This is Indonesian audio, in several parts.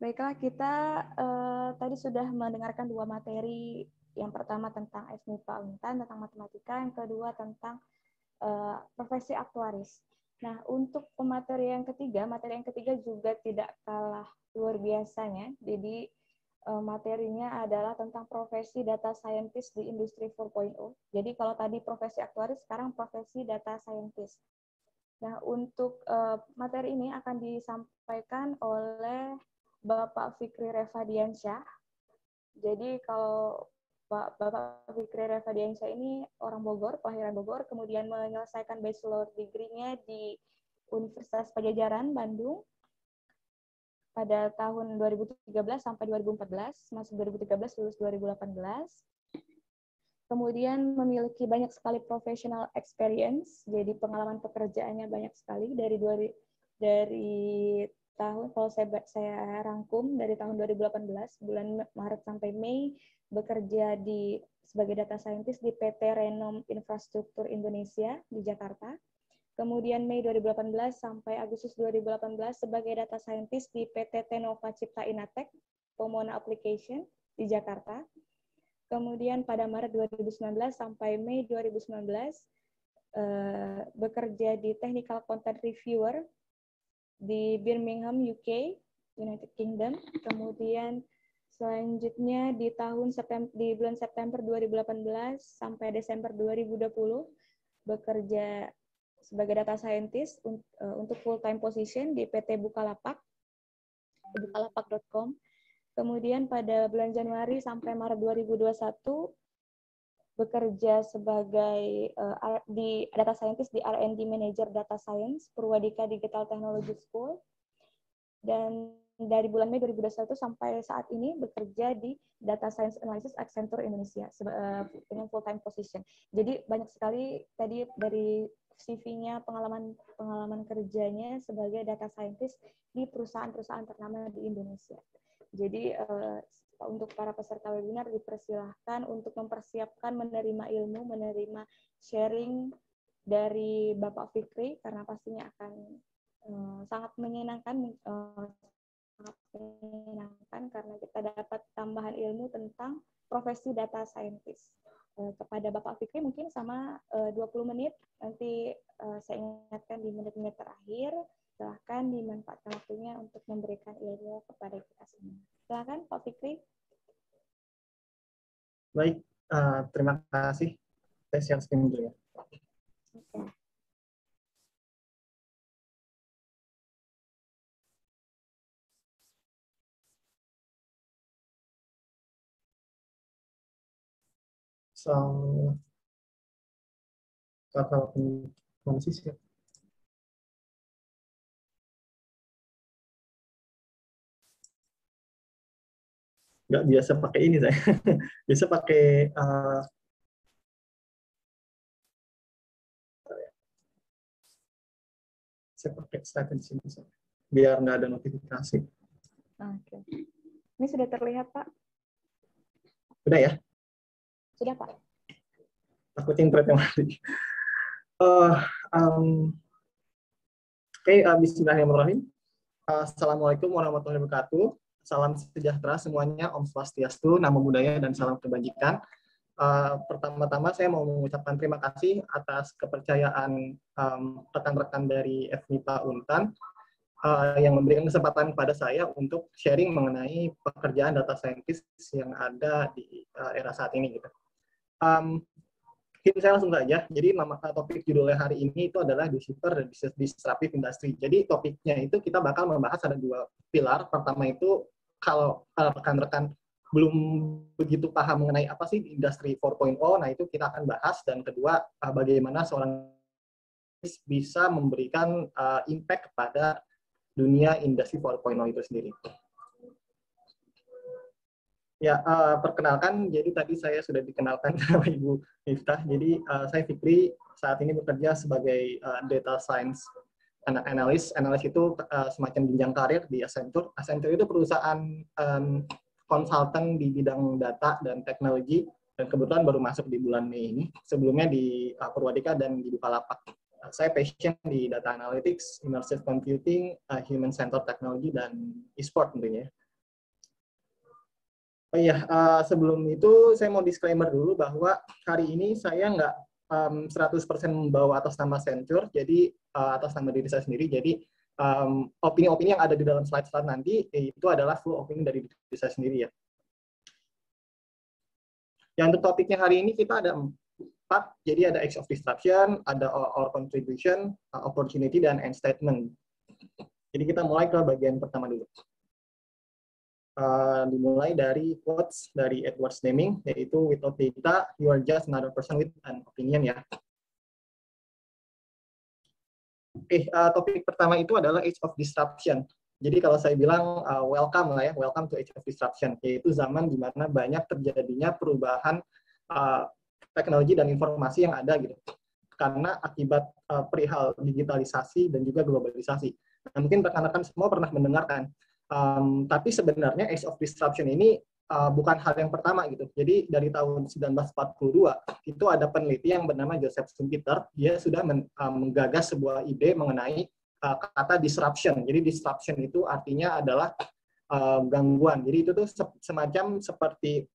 Baiklah, kita tadi sudah mendengarkan dua materi. Yang pertama tentang FMIPA Untan, tentang matematika. Yang kedua tentang profesi aktuaris. Nah, untuk materi yang ketiga juga tidak kalah luar biasanya. Jadi, materinya adalah tentang profesi data scientist di industri 4.0. Jadi, kalau tadi profesi aktuaris, sekarang profesi data scientist. Nah, untuk materi ini akan disampaikan oleh Bapak Fikri Refadiansyah. Jadi kalau Bapak Fikri Refadiansyah ini orang Bogor, kelahiran Bogor, kemudian menyelesaikan bachelor degree-nya di Universitas Padjadjaran, Bandung pada tahun 2013 sampai 2014, masuk 2013, lulus 2018. Kemudian memiliki banyak sekali professional experience, jadi pengalaman pekerjaannya banyak sekali dari tahun, kalau saya rangkum dari tahun 2018 bulan Maret sampai Mei bekerja sebagai data scientist di PT Renom Infrastruktur Indonesia di Jakarta. Kemudian Mei 2018 sampai Agustus 2018 sebagai data scientist di PT Tenova Cipta Inatek Pomona Application di Jakarta. Kemudian pada Maret 2019 sampai Mei 2019 bekerja di Technical Content Reviewer di Birmingham, UK, United Kingdom. Kemudian selanjutnya di bulan September 2018 sampai Desember 2020 bekerja sebagai data scientist untuk full time position di PT Bukalapak, bukalapak.com. Kemudian pada bulan Januari sampai Maret 2021 bekerja sebagai di data scientist di R&D Manager Data Science Purwadika Digital Technology School, dan dari bulan Mei 2021 sampai saat ini bekerja di Data Science Analysis Accenture Indonesia dengan full time position. Jadi banyak sekali tadi dari CV-nya pengalaman kerjanya sebagai data scientist di perusahaan-perusahaan ternama di Indonesia. Jadi untuk para peserta webinar dipersilahkan untuk mempersiapkan menerima ilmu, menerima sharing dari Bapak Fikri, karena pastinya akan sangat menyenangkan karena kita dapat tambahan ilmu tentang profesi data scientist. Kepada Bapak Fikri mungkin sama 20 menit, nanti saya ingatkan di menit-menit terakhir. Silahkan dimanfaatkan waktunya untuk memberikan ilmu kepada kita semua. Silahkan Pak Fikri. Baik, terima kasih. Saya share screen dulu ya. Okay. So, kalau mana sih siap? Nggak biasa pakai ini saya. Biasa pakai saya pakai slide di sini biar nggak ada notifikasi. Oke. Ini sudah terlihat Pak? Sudah ya? Sudah Pak. Takutin internetnya mati. Oke, bismillahirrahmanirrahim. Assalamualaikum warahmatullahi wabarakatuh. Salam sejahtera semuanya, Om Swastiastu, Namo Buddhaya, dan salam kebajikan. Pertama-tama saya mau mengucapkan terima kasih atas kepercayaan rekan-rekan dari FMIPA Untan yang memberikan kesempatan pada saya untuk sharing mengenai pekerjaan data scientist yang ada di era saat ini. Gitu. Mungkin saya langsung saja. Jadi topik judulnya hari ini itu adalah Decipher dan Disruptive Industry. Jadi topiknya itu kita bakal membahas ada dua pilar. Pertama itu kalau rekan-rekan belum begitu paham mengenai apa sih industri 4.0, nah itu kita akan bahas. Dan kedua, bagaimana seorang bisa memberikan impact kepada dunia industri 4.0 itu sendiri. Ya, perkenalkan, jadi tadi saya sudah dikenalkan sama Ibu Miftah. Jadi saya Fikri, saat ini bekerja sebagai data science analyst. Analyst itu semacam jenjang karir di Accenture. Accenture itu perusahaan konsultan di bidang data dan teknologi, dan kebetulan baru masuk di bulan Mei ini. Sebelumnya di Purwadika dan di Bukalapak. Saya passion di data analytics, immersive computing, human centered technology, dan e-sport tentunya. Oh iya, sebelum itu saya mau disclaimer dulu bahwa hari ini saya nggak 100% membawa atas nama Accenture, jadi atas nama diri saya sendiri. Jadi opini-opini yang ada di dalam slide-slide nanti itu adalah full opini dari diri saya sendiri ya. Yang untuk topiknya hari ini kita ada 4, jadi ada Age of Disruption, ada Our Contribution, Opportunity, dan End Statement. Jadi kita mulai ke bagian pertama dulu. Dimulai dari quotes dari Edward Deming, yaitu without data, you are just another person with an opinion ya. Oke, topik pertama itu adalah Age of Disruption. Jadi kalau saya bilang welcome lah ya, welcome to Age of Disruption, yaitu zaman di mana banyak terjadinya perubahan teknologi dan informasi yang ada gitu. Karena akibat perihal digitalisasi dan juga globalisasi. Nah, mungkin rekan-rekan semua pernah mendengarkan. Tapi sebenarnya Age of Disruption ini bukan hal yang pertama gitu. Jadi dari tahun 1942 itu ada peneliti yang bernama Joseph Schumpeter, dia sudah menggagas sebuah ide mengenai kata disruption. Jadi disruption itu artinya adalah gangguan. Jadi itu tuh semacam seperti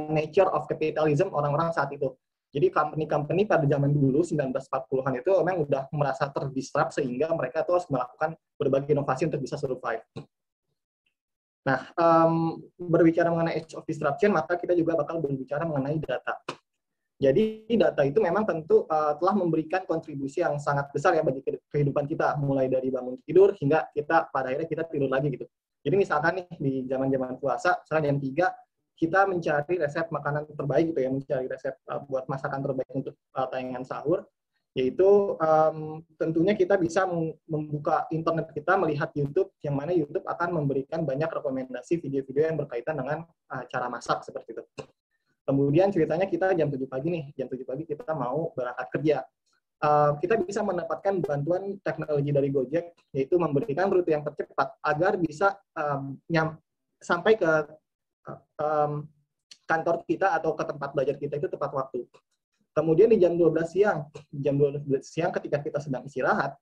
nature of capitalism orang-orang saat itu. Jadi company-company pada zaman dulu 1940-an itu memang udah merasa terdisrupt sehingga mereka tuh harus melakukan berbagai inovasi untuk bisa survive. Nah, berbicara mengenai Age of Disruption, maka kita juga bakal berbicara mengenai data. Jadi data itu memang tentu telah memberikan kontribusi yang sangat besar ya bagi kehidupan kita, mulai dari bangun tidur hingga kita pada akhirnya kita tidur lagi gitu. Jadi misalkan nih di zaman-zaman puasa, misalnya jam 3, kita mencari resep makanan terbaik gitu ya, mencari resep buat masakan terbaik untuk tayangan sahur. Yaitu tentunya kita bisa membuka internet kita, melihat YouTube, yang mana YouTube akan memberikan banyak rekomendasi video-video yang berkaitan dengan cara masak seperti itu. Kemudian ceritanya kita jam 7 pagi nih, jam 7 pagi kita mau berangkat kerja. Kita bisa mendapatkan bantuan teknologi dari Gojek, yaitu memberikan rute yang tercepat agar bisa sampai ke kantor kita atau ke tempat belajar kita itu tepat waktu. Kemudian di jam 12 siang ketika kita sedang istirahat,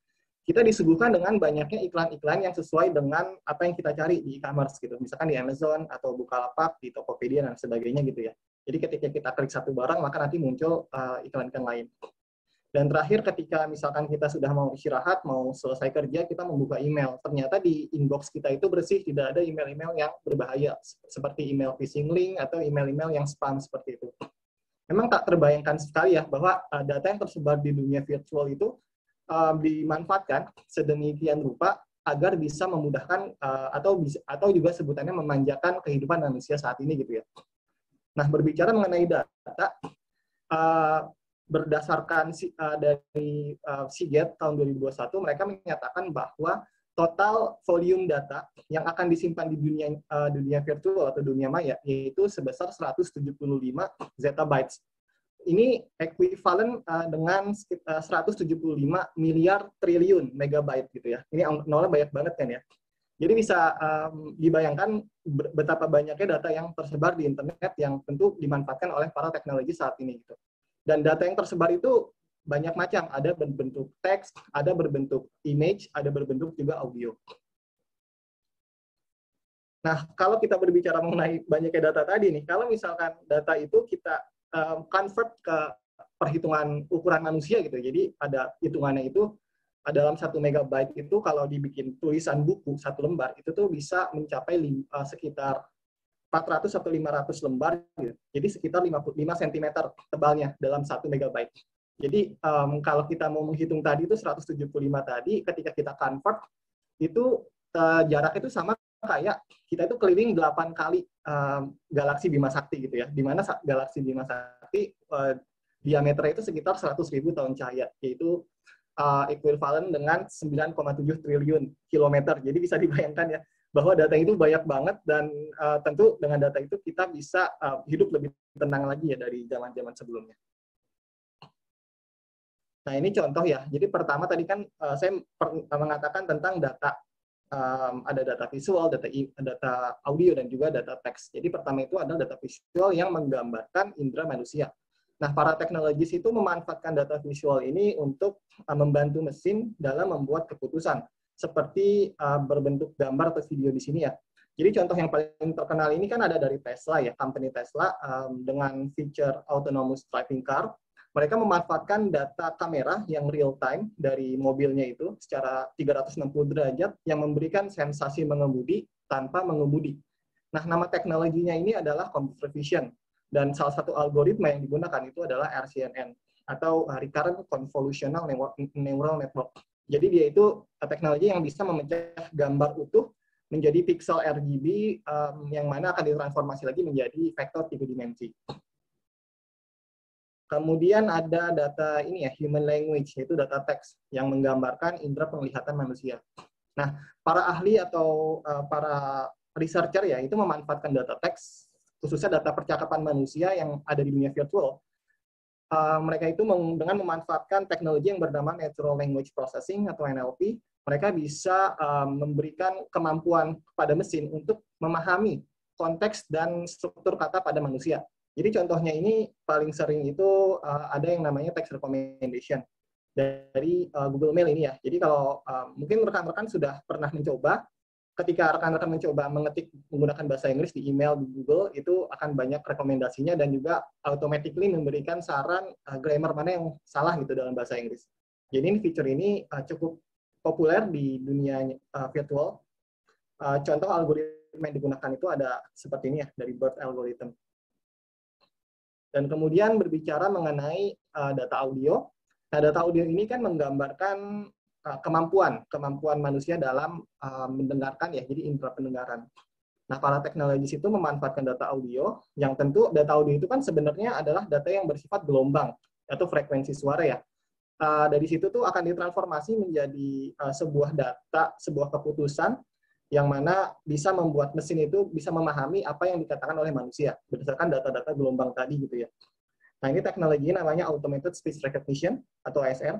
kita disuguhkan dengan banyaknya iklan-iklan yang sesuai dengan apa yang kita cari di e-commerce gitu. Misalkan di Amazon atau Bukalapak, di Tokopedia dan sebagainya gitu ya. Jadi ketika kita klik satu barang, maka nanti muncul iklan-iklan lain. Dan terakhir ketika misalkan kita sudah mau istirahat, mau selesai kerja, kita membuka email. Ternyata di inbox kita itu bersih, tidak ada email-email yang berbahaya seperti email phishing link atau email-email yang spam seperti itu. Memang tak terbayangkan sekali ya bahwa data yang tersebar di dunia virtual itu dimanfaatkan sedemikian rupa agar bisa memudahkan atau juga sebutannya memanjakan kehidupan manusia saat ini gitu ya. Nah, berbicara mengenai data, berdasarkan dari Seagate tahun 2021, mereka menyatakan bahwa total volume data yang akan disimpan di dunia virtual atau dunia maya yaitu sebesar 175 zettabytes. Ini ekuivalen dengan 175 miliar triliun megabyte gitu ya. Ini nolnya banyak banget kan ya. Jadi bisa dibayangkan betapa banyaknya data yang tersebar di internet yang tentu dimanfaatkan oleh para teknologi saat ini gitu. Dan data yang tersebar itu banyak macam, ada berbentuk teks, ada berbentuk image, ada berbentuk juga audio. Nah, kalau kita berbicara mengenai banyaknya data tadi nih, kalau misalkan data itu kita convert ke perhitungan ukuran manusia gitu, jadi ada hitungannya itu dalam 1 megabyte itu kalau dibikin tulisan buku 1 lembar, itu tuh bisa mencapai sekitar 400 atau 500 lembar gitu. Jadi sekitar 55 cm tebalnya dalam 1 megabyte. Jadi kalau kita mau menghitung tadi itu 175 tadi, ketika kita convert itu jaraknya itu sama kayak kita itu keliling 8 kali galaksi Bima Sakti gitu ya. Di mana galaksi Bima Sakti diameternya itu sekitar 100.000 tahun cahaya, yaitu ekuivalen dengan 9,7 triliun kilometer. Jadi bisa dibayangkan ya bahwa data itu banyak banget dan tentu dengan data itu kita bisa hidup lebih tenang lagi ya dari zaman-zaman sebelumnya. Nah, ini contoh ya. Jadi pertama tadi kan saya mengatakan tentang data. Ada data visual, data audio, dan juga data teks. Jadi pertama itu adalah data visual yang menggambarkan indera manusia. Nah, para teknologis itu memanfaatkan data visual ini untuk membantu mesin dalam membuat keputusan. Seperti berbentuk gambar atau video di sini ya. Jadi contoh yang paling terkenal ini kan ada dari Tesla ya, company Tesla dengan feature autonomous driving car. Mereka memanfaatkan data kamera yang real time dari mobilnya itu secara 360 derajat yang memberikan sensasi mengemudi tanpa mengemudi. Nah, nama teknologinya ini adalah computer vision dan salah satu algoritma yang digunakan itu adalah RCNN atau Recurrent Convolutional Neural Network. Jadi dia itu teknologi yang bisa memecah gambar utuh menjadi pixel RGB yang mana akan ditransformasi lagi menjadi vektor 3 dimensi. Kemudian ada data ini ya, human language, yaitu data teks yang menggambarkan indera penglihatan manusia. Nah, para ahli atau para researcher ya, itu memanfaatkan data teks, khususnya data percakapan manusia yang ada di dunia virtual. Mereka itu dengan memanfaatkan teknologi yang bernama Natural Language Processing atau NLP, mereka bisa memberikan kemampuan kepada mesin untuk memahami konteks dan struktur kata pada manusia. Jadi contohnya ini paling sering itu ada yang namanya text recommendation dari Google Mail ini ya. Jadi kalau mungkin rekan-rekan sudah pernah mencoba, ketika rekan-rekan mencoba mengetik menggunakan bahasa Inggris di email di Google, itu akan banyak rekomendasinya dan juga automatically memberikan saran grammar mana yang salah gitu dalam bahasa Inggris. Jadi ini fitur ini cukup populer di dunia virtual. Contoh algoritma yang digunakan itu ada seperti ini ya, dari BERT algorithm. Dan kemudian berbicara mengenai data audio. Nah, data audio ini kan menggambarkan kemampuan manusia dalam mendengarkan ya, jadi indera pendengaran. Nah, para teknologis itu memanfaatkan data audio, yang tentu data audio itu kan sebenarnya adalah data yang bersifat gelombang atau frekuensi suara ya. Dari situ tuh akan ditransformasi menjadi sebuah data, sebuah keputusan yang mana bisa membuat mesin itu bisa memahami apa yang dikatakan oleh manusia berdasarkan data-data gelombang tadi gitu ya. Nah, ini teknologi namanya Automated Speech Recognition atau ASR.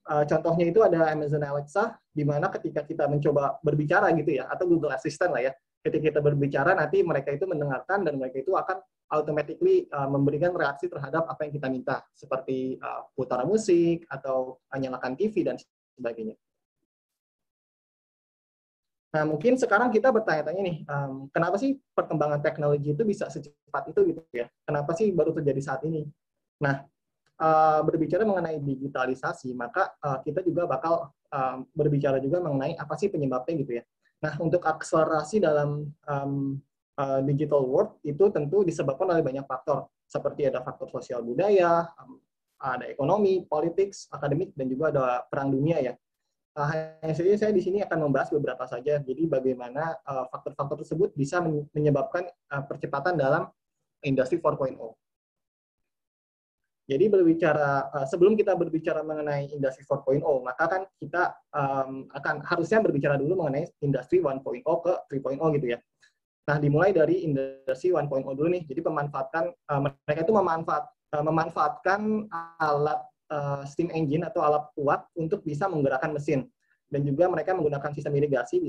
Contohnya itu ada Amazon Alexa, di mana ketika kita mencoba berbicara gitu ya, atau Google Assistant lah ya, ketika kita berbicara nanti mereka itu mendengarkan dan mereka itu akan automatically memberikan reaksi terhadap apa yang kita minta, seperti putar musik atau nyalakan TV dan sebagainya. Nah, mungkin sekarang kita bertanya-tanya nih, kenapa sih perkembangan teknologi itu bisa secepat itu gitu ya? Kenapa sih baru terjadi saat ini? Nah, berbicara mengenai digitalisasi, maka kita juga bakal berbicara juga mengenai apa sih penyebabnya gitu ya. Nah, untuk akselerasi dalam digital world itu tentu disebabkan oleh banyak faktor, seperti ada faktor sosial budaya, ada ekonomi, politik, akademik, dan juga ada perang dunia ya. Hanya saja saya di sini akan membahas beberapa saja. Jadi bagaimana faktor-faktor tersebut bisa menyebabkan percepatan dalam industri 4.0. Jadi sebelum kita berbicara mengenai industri 4.0, maka kan kita akan harusnya berbicara dulu mengenai industri 1.0 ke 3.0 gitu ya. Nah, dimulai dari industri 1.0 dulu nih. Jadi mereka itu memanfaatkan alat steam engine atau alat uap untuk bisa menggerakkan mesin. Dan juga mereka menggunakan sistem irigasi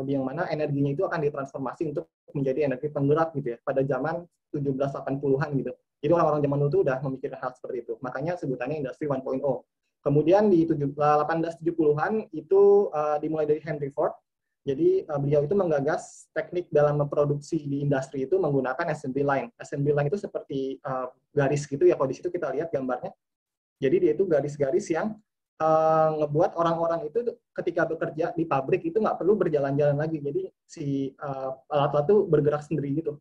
yang mana energinya itu akan ditransformasi untuk menjadi energi penggerak gitu ya, pada zaman 1780-an gitu. Jadi orang-orang zaman dulu itu udah memikirkan hal seperti itu. Makanya sebutannya industri 1.0. Kemudian di 1870-an itu dimulai dari Henry Ford. Jadi beliau itu menggagas teknik dalam memproduksi di industri itu menggunakan assembly line. Assembly line itu seperti garis gitu ya, kalau di situ kita lihat gambarnya. Jadi dia itu garis-garis yang ngebuat orang-orang itu ketika bekerja di pabrik itu nggak perlu berjalan-jalan lagi. Jadi si alat-alat itu bergerak sendiri gitu.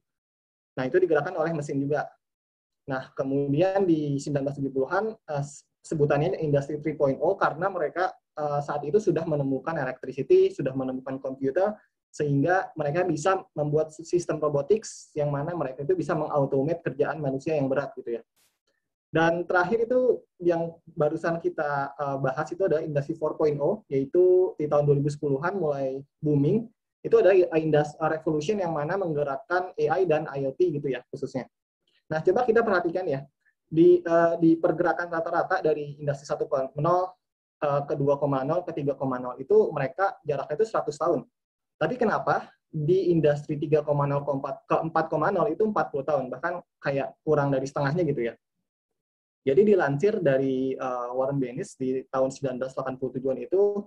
Nah, itu digerakkan oleh mesin juga. Nah, kemudian di 1970-an sebutannya industri 3.0 karena mereka saat itu sudah menemukan electricity, sudah menemukan komputer, sehingga mereka bisa membuat sistem robotics yang mana mereka itu bisa mengautomate kerjaan manusia yang berat gitu ya. Dan terakhir itu yang barusan kita bahas itu adalah industri 4.0, yaitu di tahun 2010-an mulai booming. Itu ada revolution yang mana menggerakkan AI dan IoT gitu ya khususnya. Nah, coba kita perhatikan ya, di pergerakan rata-rata dari industri 1.0 ke 2.0 ke 3.0 itu mereka jaraknya itu 100 tahun. Tapi kenapa di industri 3.0 ke 4.0 itu 40 tahun, bahkan kayak kurang dari setengahnya gitu ya. Jadi dilansir dari Warren Bennis di tahun 1987-an itu,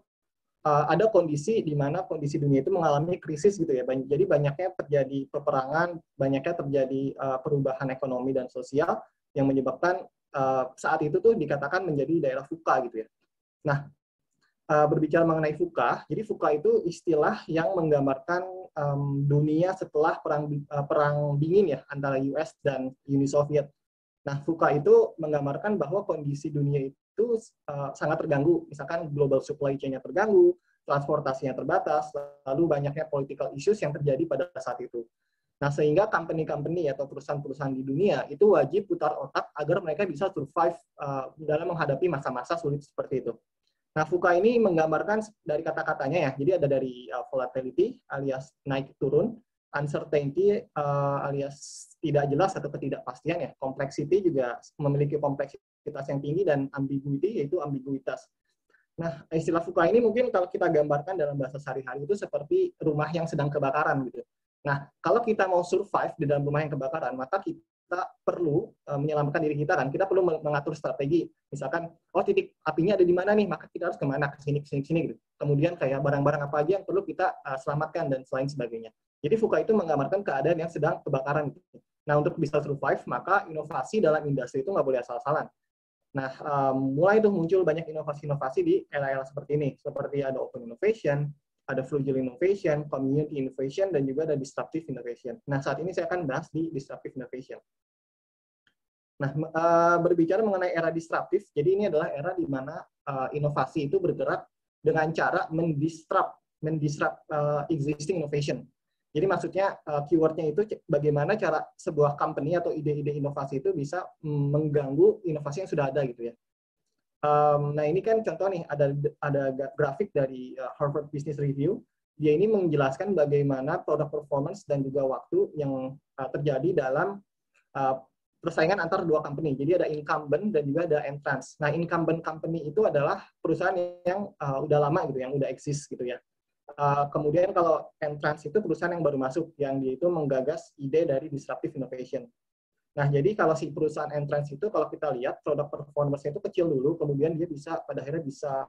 ada kondisi di mana kondisi dunia itu mengalami krisis gitu ya. Jadi banyaknya terjadi peperangan, banyaknya terjadi perubahan ekonomi dan sosial yang menyebabkan saat itu tuh dikatakan menjadi daerah VUCA gitu ya. Nah, berbicara mengenai VUCA, jadi VUCA itu istilah yang menggambarkan dunia setelah perang dingin ya antara US dan Uni Soviet. Nah, VUCA itu menggambarkan bahwa kondisi dunia itu sangat terganggu. Misalkan global supply chain-nya terganggu, transportasinya terbatas, lalu banyaknya political issues yang terjadi pada saat itu. Nah, sehingga company-company atau perusahaan-perusahaan di dunia itu wajib putar otak agar mereka bisa survive dalam menghadapi masa-masa sulit seperti itu. Nah, VUCA ini menggambarkan dari kata-katanya ya. Jadi ada dari volatility alias naik turun, uncertainty alias tidak jelas atau ketidakpastian ya. Complexity juga memiliki kompleksitas yang tinggi, dan ambiguity yaitu ambiguitas. Nah, istilah VUCA ini mungkin kalau kita gambarkan dalam bahasa sehari-hari itu seperti rumah yang sedang kebakaran gitu. Nah, kalau kita mau survive di dalam rumah yang kebakaran, maka kita perlu menyelamatkan diri kita kan. Kita perlu mengatur strategi. Misalkan, oh titik apinya ada di mana nih, maka kita harus kemana, ke sini gitu. Kemudian kayak barang-barang apa aja yang perlu kita selamatkan dan selain sebagainya. Jadi VUCA itu menggambarkan keadaan yang sedang kebakaran. Gitu. Nah, untuk bisa survive, maka inovasi dalam industri itu nggak boleh asal-asalan. Nah, mulai tuh muncul banyak inovasi-inovasi di era-era seperti ini. Seperti ada open innovation, ada frugal innovation, community innovation, dan juga ada disruptive innovation. Nah, saat ini saya akan bahas di disruptive innovation. Nah, berbicara mengenai era disruptif, jadi ini adalah era di mana inovasi itu bergerak dengan cara mendisrupt existing innovation. Jadi maksudnya keywordnya itu bagaimana cara sebuah company atau ide-ide inovasi itu bisa mengganggu inovasi yang sudah ada gitu ya. Nah ini kan contoh nih, ada grafik dari Harvard Business Review. Dia ini menjelaskan bagaimana product performance dan juga waktu yang terjadi dalam persaingan antar dua company. Jadi ada incumbent dan juga ada entrance. Nah, incumbent company itu adalah perusahaan yang udah lama gitu, yang udah eksis gitu ya. Kemudian kalau entrance itu perusahaan yang baru masuk, yang dia itu menggagas ide dari disruptive innovation. Nah, jadi kalau si perusahaan entrance itu, kalau kita lihat produk performance-nya itu kecil dulu, kemudian dia bisa pada akhirnya bisa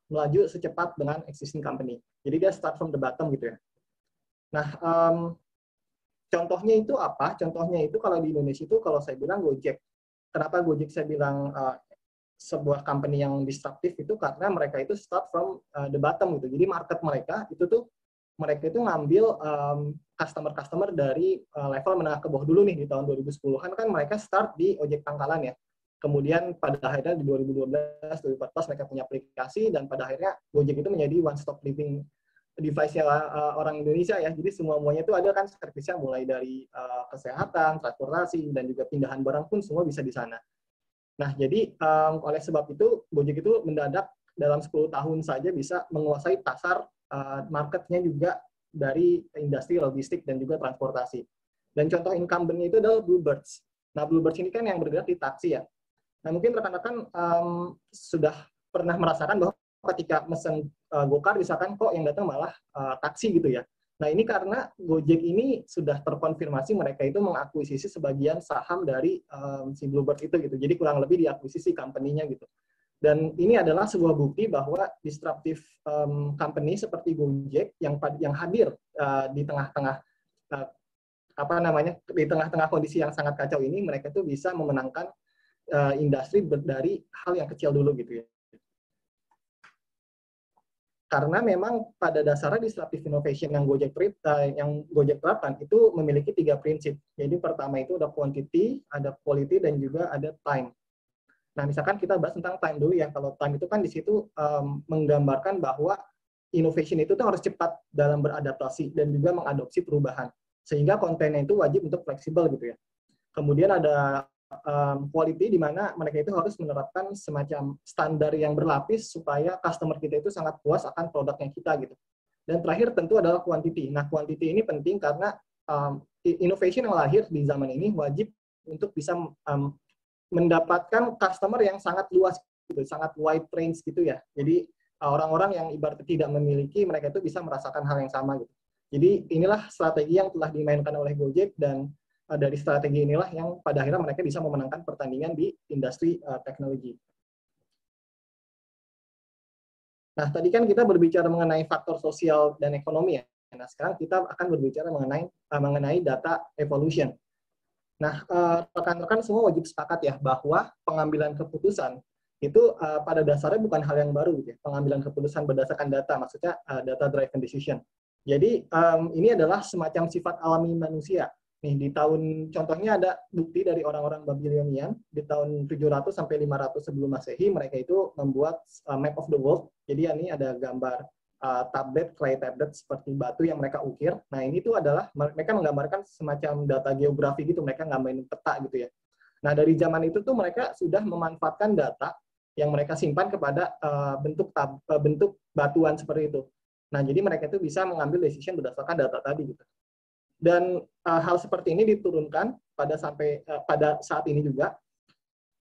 melaju secepat dengan existing company. Jadi dia start from the bottom gitu ya. Nah, contohnya itu apa? Contohnya itu kalau di Indonesia itu kalau saya bilang Gojek. Kenapa Gojek saya bilang sebuah company yang disruptif itu karena mereka itu start from the bottom gitu. Jadi market mereka itu ngambil customer dari level menengah ke bawah dulu nih di tahun 2010-an kan mereka start di ojek pangkalan ya. Kemudian pada akhirnya di 2012, 2014 mereka punya aplikasi dan pada akhirnya Gojek itu menjadi one stop living device-nya orang Indonesia ya. Jadi semuanya itu ada kan servisnya mulai dari kesehatan, transportasi dan juga pindahan barang pun semua bisa di sana. Nah, jadi oleh sebab itu, Gojek itu mendadak dalam 10 tahun saja bisa menguasai pasar marketnya juga dari industri logistik dan juga transportasi. Dan contoh incumbent itu adalah Bluebirds. Nah, Bluebirds ini kan yang bergerak di taksi ya. Nah, mungkin rekan-rekan sudah pernah merasakan bahwa ketika mesen Gokar, misalkan kok yang datang malah taksi gitu ya. Nah, ini karena Gojek ini sudah terkonfirmasi mereka itu mengakuisisi sebagian saham dari si Bluebird itu gitu. Jadi kurang lebih diakuisisi company-nya gitu. Dan ini adalah sebuah bukti bahwa disruptive company seperti Gojek yang hadir di tengah-tengah di tengah-tengah kondisi yang sangat kacau ini, mereka tuh bisa memenangkan industri dari hal yang kecil dulu gitu ya. Karena memang pada dasarnya disruptive innovation yang Gojek terapkan itu memiliki 3 prinsip. Jadi pertama itu ada quantity, ada quality, dan juga ada time. Nah, misalkan kita bahas tentang time dulu ya. Kalau time itu kan di situ menggambarkan bahwa innovation itu tuh harus cepat dalam beradaptasi dan juga mengadopsi perubahan. Sehingga kontennya itu wajib untuk fleksibel gitu ya. Kemudian ada quality di mana mereka itu harus menerapkan semacam standar yang berlapis supaya customer kita itu sangat puas akan produknya kita gitu. Dan terakhir tentu adalah quantity. Nah, quantity ini penting karena innovation yang lahir di zaman ini wajib untuk bisa mendapatkan customer yang sangat luas gitu, sangat wide range gitu ya. Jadi orang-orang yang ibaratnya tidak memiliki, mereka itu bisa merasakan hal yang sama gitu. Jadi inilah strategi yang telah dimainkan oleh Gojek, dan dari strategi inilah yang pada akhirnya mereka bisa memenangkan pertandingan di industri teknologi. Nah, tadi kan kita berbicara mengenai faktor sosial dan ekonomi ya. Nah, sekarang kita akan berbicara mengenai data evolution. Nah, rekan-rekan semua wajib sepakat ya bahwa pengambilan keputusan itu pada dasarnya bukan hal yang baru gitu ya. Pengambilan keputusan berdasarkan data, maksudnya data driven decision. Jadi ini adalah semacam sifat alami manusia. Nih di tahun contohnya ada bukti dari orang-orang Babylonian di tahun 700 sampai 500 sebelum Masehi, mereka itu membuat map of the world. Jadi ini ada gambar clay tablet seperti batu yang mereka ukir. Nah, ini tuh adalah mereka menggambarkan semacam data geografi gitu, mereka ngambilin peta gitu ya. Nah, dari zaman itu tuh mereka sudah memanfaatkan data yang mereka simpan kepada bentuk batuan seperti itu. Nah, jadi mereka itu bisa mengambil decision berdasarkan data tadi gitu. Dan hal seperti ini diturunkan pada saat ini juga.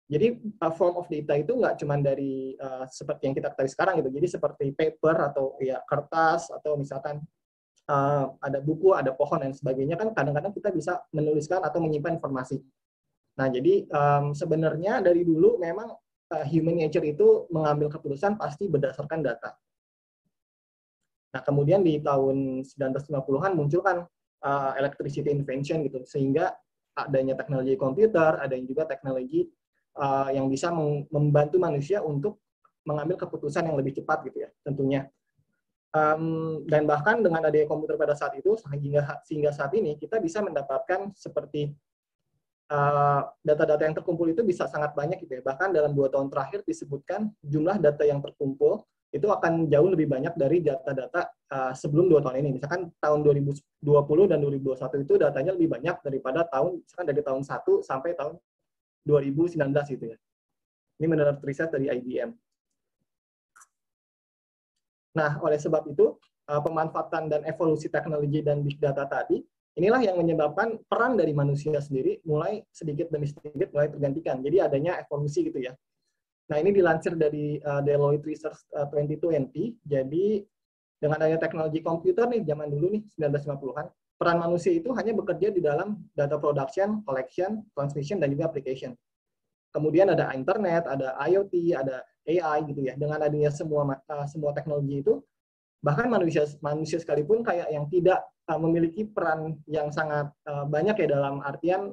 Jadi form of data itu nggak cuma dari seperti yang kita ketahui sekarang gitu. Jadi seperti paper atau ya kertas atau misalkan ada buku, ada pohon dan sebagainya kan kadang-kadang kita bisa menuliskan atau menyimpan informasi. Nah, jadi sebenarnya dari dulu memang human nature itu mengambil keputusan pasti berdasarkan data. Nah, kemudian di tahun 1950-an muncul kan electricity invention gitu, sehingga adanya teknologi komputer, adanya juga teknologi yang bisa membantu manusia untuk mengambil keputusan yang lebih cepat gitu ya, tentunya. Dan bahkan dengan adanya komputer pada saat itu, sehingga saat ini kita bisa mendapatkan seperti data-data yang terkumpul itu bisa sangat banyak gitu ya. Bahkan dalam 2 tahun terakhir disebutkan jumlah data yang terkumpul itu akan jauh lebih banyak dari data-data sebelum 2 tahun ini. Misalkan tahun 2020 dan 2021 itu datanya lebih banyak daripada dari tahun 1 sampai tahun 2019 gitu ya. Ini menurut riset dari IBM. Nah, oleh sebab itu, pemanfaatan dan evolusi teknologi dan big data tadi, inilah yang menyebabkan peran dari manusia sendiri mulai sedikit demi sedikit mulai tergantikan. Jadi adanya evolusi gitu ya. Nah, ini dilansir dari Deloitte Research 2020. Jadi dengan adanya teknologi komputer nih, zaman dulu nih, 1950-an, peran manusia itu hanya bekerja di dalam data production, collection, transmission, dan juga application. Kemudian ada internet, ada IoT, ada AI gitu ya. Dengan adanya semua teknologi itu, bahkan manusia sekalipun kayak yang tidak memiliki peran yang sangat banyak ya dalam artian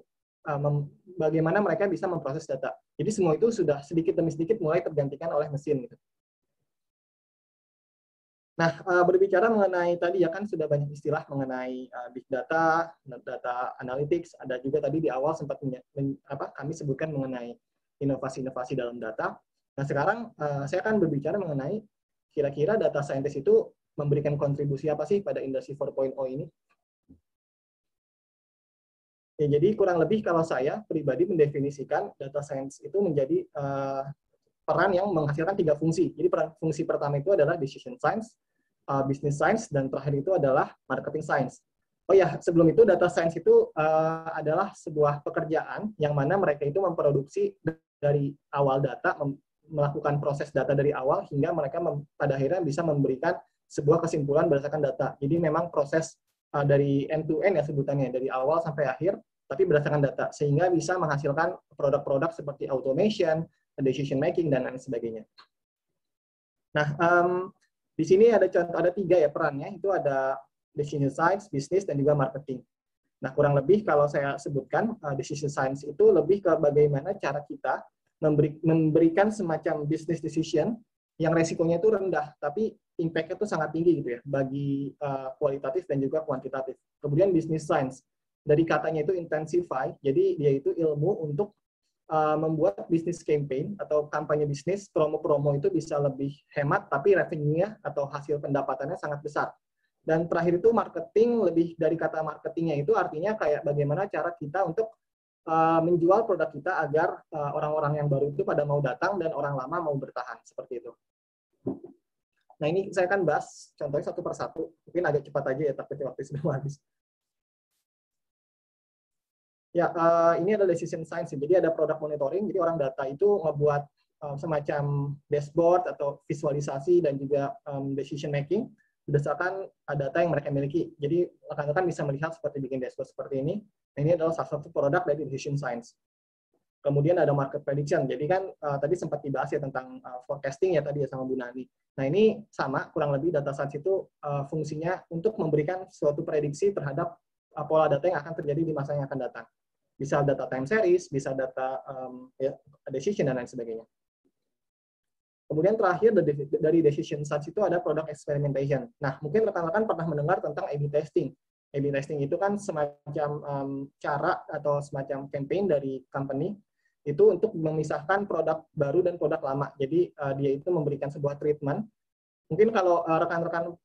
bagaimana mereka bisa memproses data. Jadi semua itu sudah sedikit demi sedikit mulai tergantikan oleh mesin gitu. Nah, berbicara mengenai tadi ya kan sudah banyak istilah mengenai big data, data analytics, ada juga tadi di awal sempat kami sebutkan mengenai inovasi-inovasi dalam data. Nah, sekarang saya akan berbicara mengenai kira-kira data scientist itu memberikan kontribusi apa sih pada industri 4.0 ini. Ya, jadi kurang lebih kalau saya pribadi mendefinisikan data science itu menjadi peran yang menghasilkan 3 fungsi. Jadi fungsi pertama itu adalah decision science, business science, dan terakhir itu adalah marketing science. Oh ya, sebelum itu data science itu adalah sebuah pekerjaan yang mana mereka itu memproduksi dari awal data, melakukan proses data dari awal hingga mereka pada akhirnya bisa memberikan sebuah kesimpulan berdasarkan data. Jadi memang proses dari end to end ya sebutannya, dari awal sampai akhir, tapi berdasarkan data, sehingga bisa menghasilkan produk-produk seperti automation, decision making, dan lain sebagainya. Nah, di sini ada 3 ya perannya, itu ada decision science, business, dan juga marketing. Nah, kurang lebih kalau saya sebutkan, decision science itu lebih ke bagaimana cara kita memberikan semacam business decision yang resikonya itu rendah, tapi impact-nya itu sangat tinggi gitu ya, bagi kualitatif dan juga kuantitatif. Kemudian business science, dari katanya itu intensify, jadi dia itu ilmu untuk membuat bisnis campaign atau kampanye bisnis, promo-promo itu bisa lebih hemat, tapi revenue-nya atau hasil pendapatannya sangat besar. Dan terakhir itu marketing, lebih dari kata marketingnya itu artinya kayak bagaimana cara kita untuk menjual produk kita agar orang-orang yang baru itu pada mau datang dan orang lama mau bertahan, seperti itu. Nah, ini saya akan bahas contohnya satu persatu, mungkin agak cepat aja ya, tapi waktu sudah habis. Ya, ini adalah decision science. Jadi ada product monitoring. Jadi orang data itu ngebuat semacam dashboard atau visualisasi dan juga decision making berdasarkan data yang mereka miliki. Jadi rekan-rekan bisa melihat seperti bikin dashboard seperti ini. Nah, ini adalah salah satu produk dari decision science. Kemudian ada market prediction. Jadi kan tadi sempat dibahas ya tentang forecasting ya tadi ya sama Bu Nani. Nah ini sama, kurang lebih data science itu fungsinya untuk memberikan suatu prediksi terhadap pola data yang akan terjadi di masa yang akan datang. Bisa data time series, bisa data decision, dan lain sebagainya. Kemudian terakhir dari decision science itu ada product experimentation. Nah, mungkin rekan-rekan pernah mendengar tentang A/B testing. A/B testing itu kan semacam cara atau semacam campaign dari company itu untuk memisahkan produk baru dan produk lama. Jadi dia itu memberikan sebuah treatment. Mungkin kalau rekan-rekan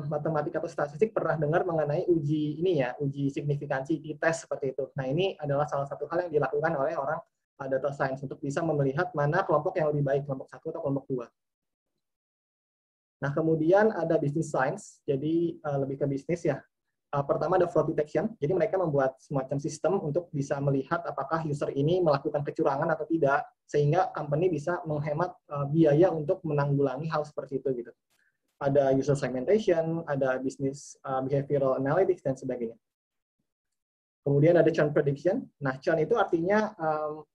matematika atau statistik pernah dengar mengenai uji ini ya, uji signifikansi, t-test seperti itu. Nah, ini adalah salah satu hal yang dilakukan oleh orang data science untuk bisa melihat mana kelompok yang lebih baik, kelompok 1 atau kelompok 2. Nah, kemudian ada business science, jadi lebih ke bisnis ya. Pertama ada fraud detection, jadi mereka membuat semacam sistem untuk bisa melihat apakah user ini melakukan kecurangan atau tidak, sehingga company bisa menghemat biaya untuk menanggulangi hal seperti itu gitu. Ada user segmentation, ada business behavioral analytics, dan sebagainya. Kemudian ada churn prediction. Nah, churn itu artinya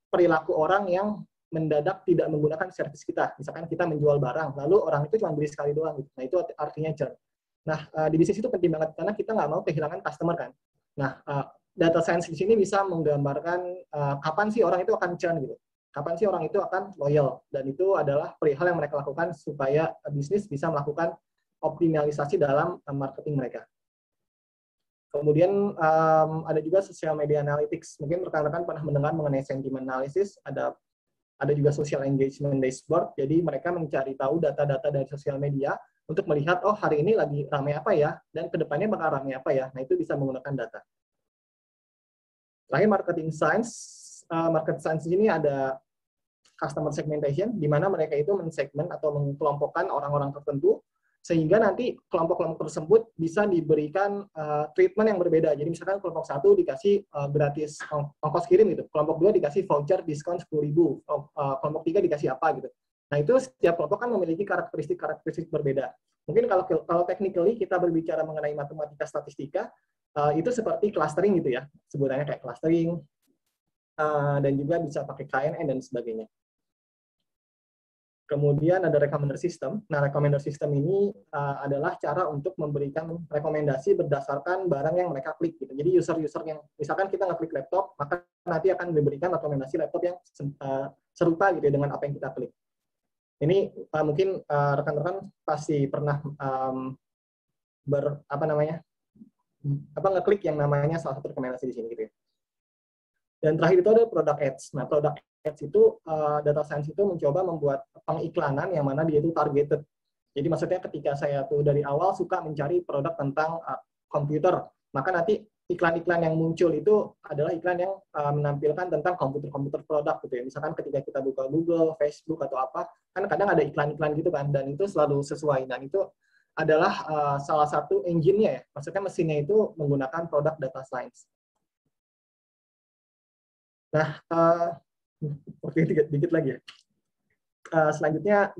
perilaku orang yang mendadak tidak menggunakan servis kita. Misalkan kita menjual barang, lalu orang itu cuma beli sekali doang gitu. Nah, itu artinya churn. Nah, di bisnis itu penting banget karena kita nggak mau kehilangan customer kan. Nah, data science di sini bisa menggambarkan kapan sih orang itu akan churn gitu. Kapan sih orang itu akan loyal. Dan itu adalah perihal yang mereka lakukan supaya bisnis bisa melakukan optimalisasi dalam marketing mereka. Kemudian ada juga social media analytics. Mungkin rekan-rekan pernah mendengar mengenai sentiment analysis. Ada juga social engagement dashboard. Jadi mereka mencari tahu data-data dari sosial media untuk melihat, oh hari ini lagi ramai apa ya, dan kedepannya bakal ramai apa ya. Nah, itu bisa menggunakan data. Terakhir, marketing science. Market science ini ada customer segmentation, di mana mereka itu mensegmen atau mengkelompokkan orang-orang tertentu, sehingga nanti kelompok-kelompok tersebut bisa diberikan treatment yang berbeda. Jadi misalkan kelompok 1 dikasih gratis ongkos kirim gitu, kelompok 2 dikasih voucher diskon 10.000, kelompok 3 dikasih apa gitu. Nah, itu setiap kelompok kan memiliki karakteristik berbeda. Mungkin kalau technically kita berbicara mengenai matematika statistika, itu seperti clustering gitu ya, sebutannya kayak clustering, dan juga bisa pakai KNN dan sebagainya. Kemudian ada recommender system. Nah, recommender system ini adalah cara untuk memberikan rekomendasi berdasarkan barang yang mereka klik gitu. Jadi user-user yang misalkan kita ngeklik laptop, maka nanti akan diberikan rekomendasi laptop yang serupa gitu dengan apa yang kita klik. Ini mungkin rekan-rekan pasti pernah ngeklik yang namanya salah satu rekomendasi di sini gitu ya. Dan terakhir itu ada product ads. Nah, product ads itu data science itu mencoba membuat pengiklanan yang mana dia itu targeted. Jadi maksudnya ketika saya tuh dari awal suka mencari produk tentang komputer, maka nanti iklan-iklan yang muncul itu adalah iklan yang menampilkan tentang komputer produk gitu ya. Misalkan ketika kita buka Google, Facebook atau apa, kan kadang ada iklan-iklan gitu kan, dan itu selalu sesuai. Dan itu adalah salah satu engine-nya ya. Maksudnya mesinnya itu menggunakan produk data science. Nah, oke, dikit lagi ya. Selanjutnya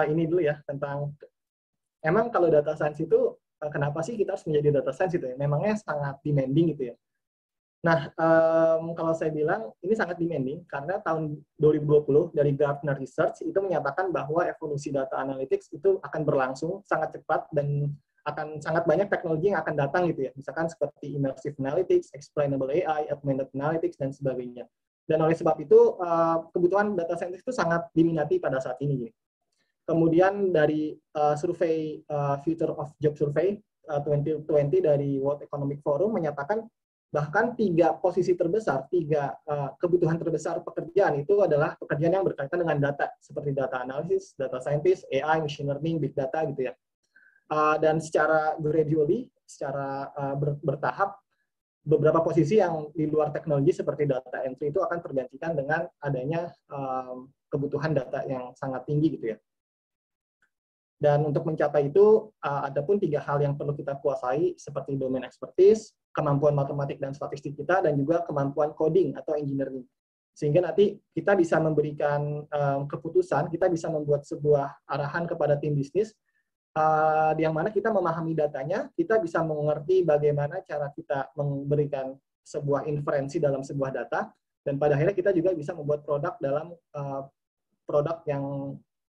ini dulu ya tentang emang kalau data science itu kenapa sih kita harus menjadi data science itu ya? Memangnya sangat demanding gitu ya. Nah, kalau saya bilang ini sangat demanding karena tahun 2020 dari Gartner Research itu menyatakan bahwa evolusi data analytics itu akan berlangsung sangat cepat dan akan sangat banyak teknologi yang akan datang gitu ya. Misalkan seperti immersive analytics, explainable AI, augmented analytics, dan sebagainya. Dan oleh sebab itu, kebutuhan data scientist itu sangat diminati pada saat ini. Kemudian dari survei Future of Job Survey 2020 dari World Economic Forum menyatakan bahkan 3 posisi terbesar, 3 kebutuhan terbesar pekerjaan itu adalah pekerjaan yang berkaitan dengan data, seperti data analysis, data scientist, AI, machine learning, big data gitu ya. Dan secara gradually, secara bertahap, beberapa posisi yang di luar teknologi seperti data entry itu akan tergantikan dengan adanya kebutuhan data yang sangat tinggi gitu ya. Dan untuk mencapai itu, ada pun 3 hal yang perlu kita kuasai, seperti domain expertise, kemampuan matematik dan statistik kita, dan juga kemampuan coding atau engineering. Sehingga nanti kita bisa memberikan keputusan, kita bisa membuat sebuah arahan kepada tim bisnis, yang mana kita memahami datanya, kita bisa mengerti bagaimana cara kita memberikan sebuah inferensi dalam sebuah data, Dan pada akhirnya kita juga bisa membuat produk dalam produk yang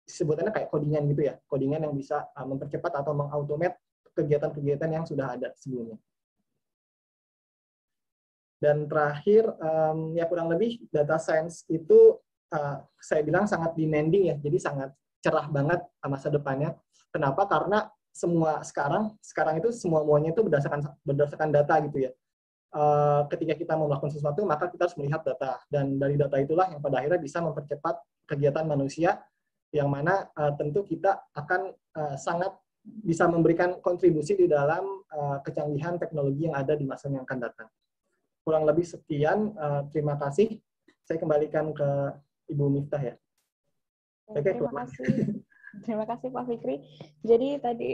sebutannya kayak codingan gitu ya, codingan yang bisa mempercepat atau mengautomate kegiatan-kegiatan yang sudah ada sebelumnya. Dan terakhir, ya kurang lebih data science itu saya bilang sangat demanding ya, jadi sangat cerah banget masa depannya. Kenapa? Karena semua sekarang itu semuanya itu berdasarkan data gitu ya. Ketika kita mau melakukan sesuatu, maka kita harus melihat data. Dan dari data itulah yang pada akhirnya bisa mempercepat kegiatan manusia, yang mana tentu kita akan sangat bisa memberikan kontribusi di dalam kecanggihan teknologi yang ada di masa yang akan datang. Kurang lebih sekian, terima kasih. Saya kembalikan ke Ibu Miftah ya. Terima kasih Pak Fikri. Jadi tadi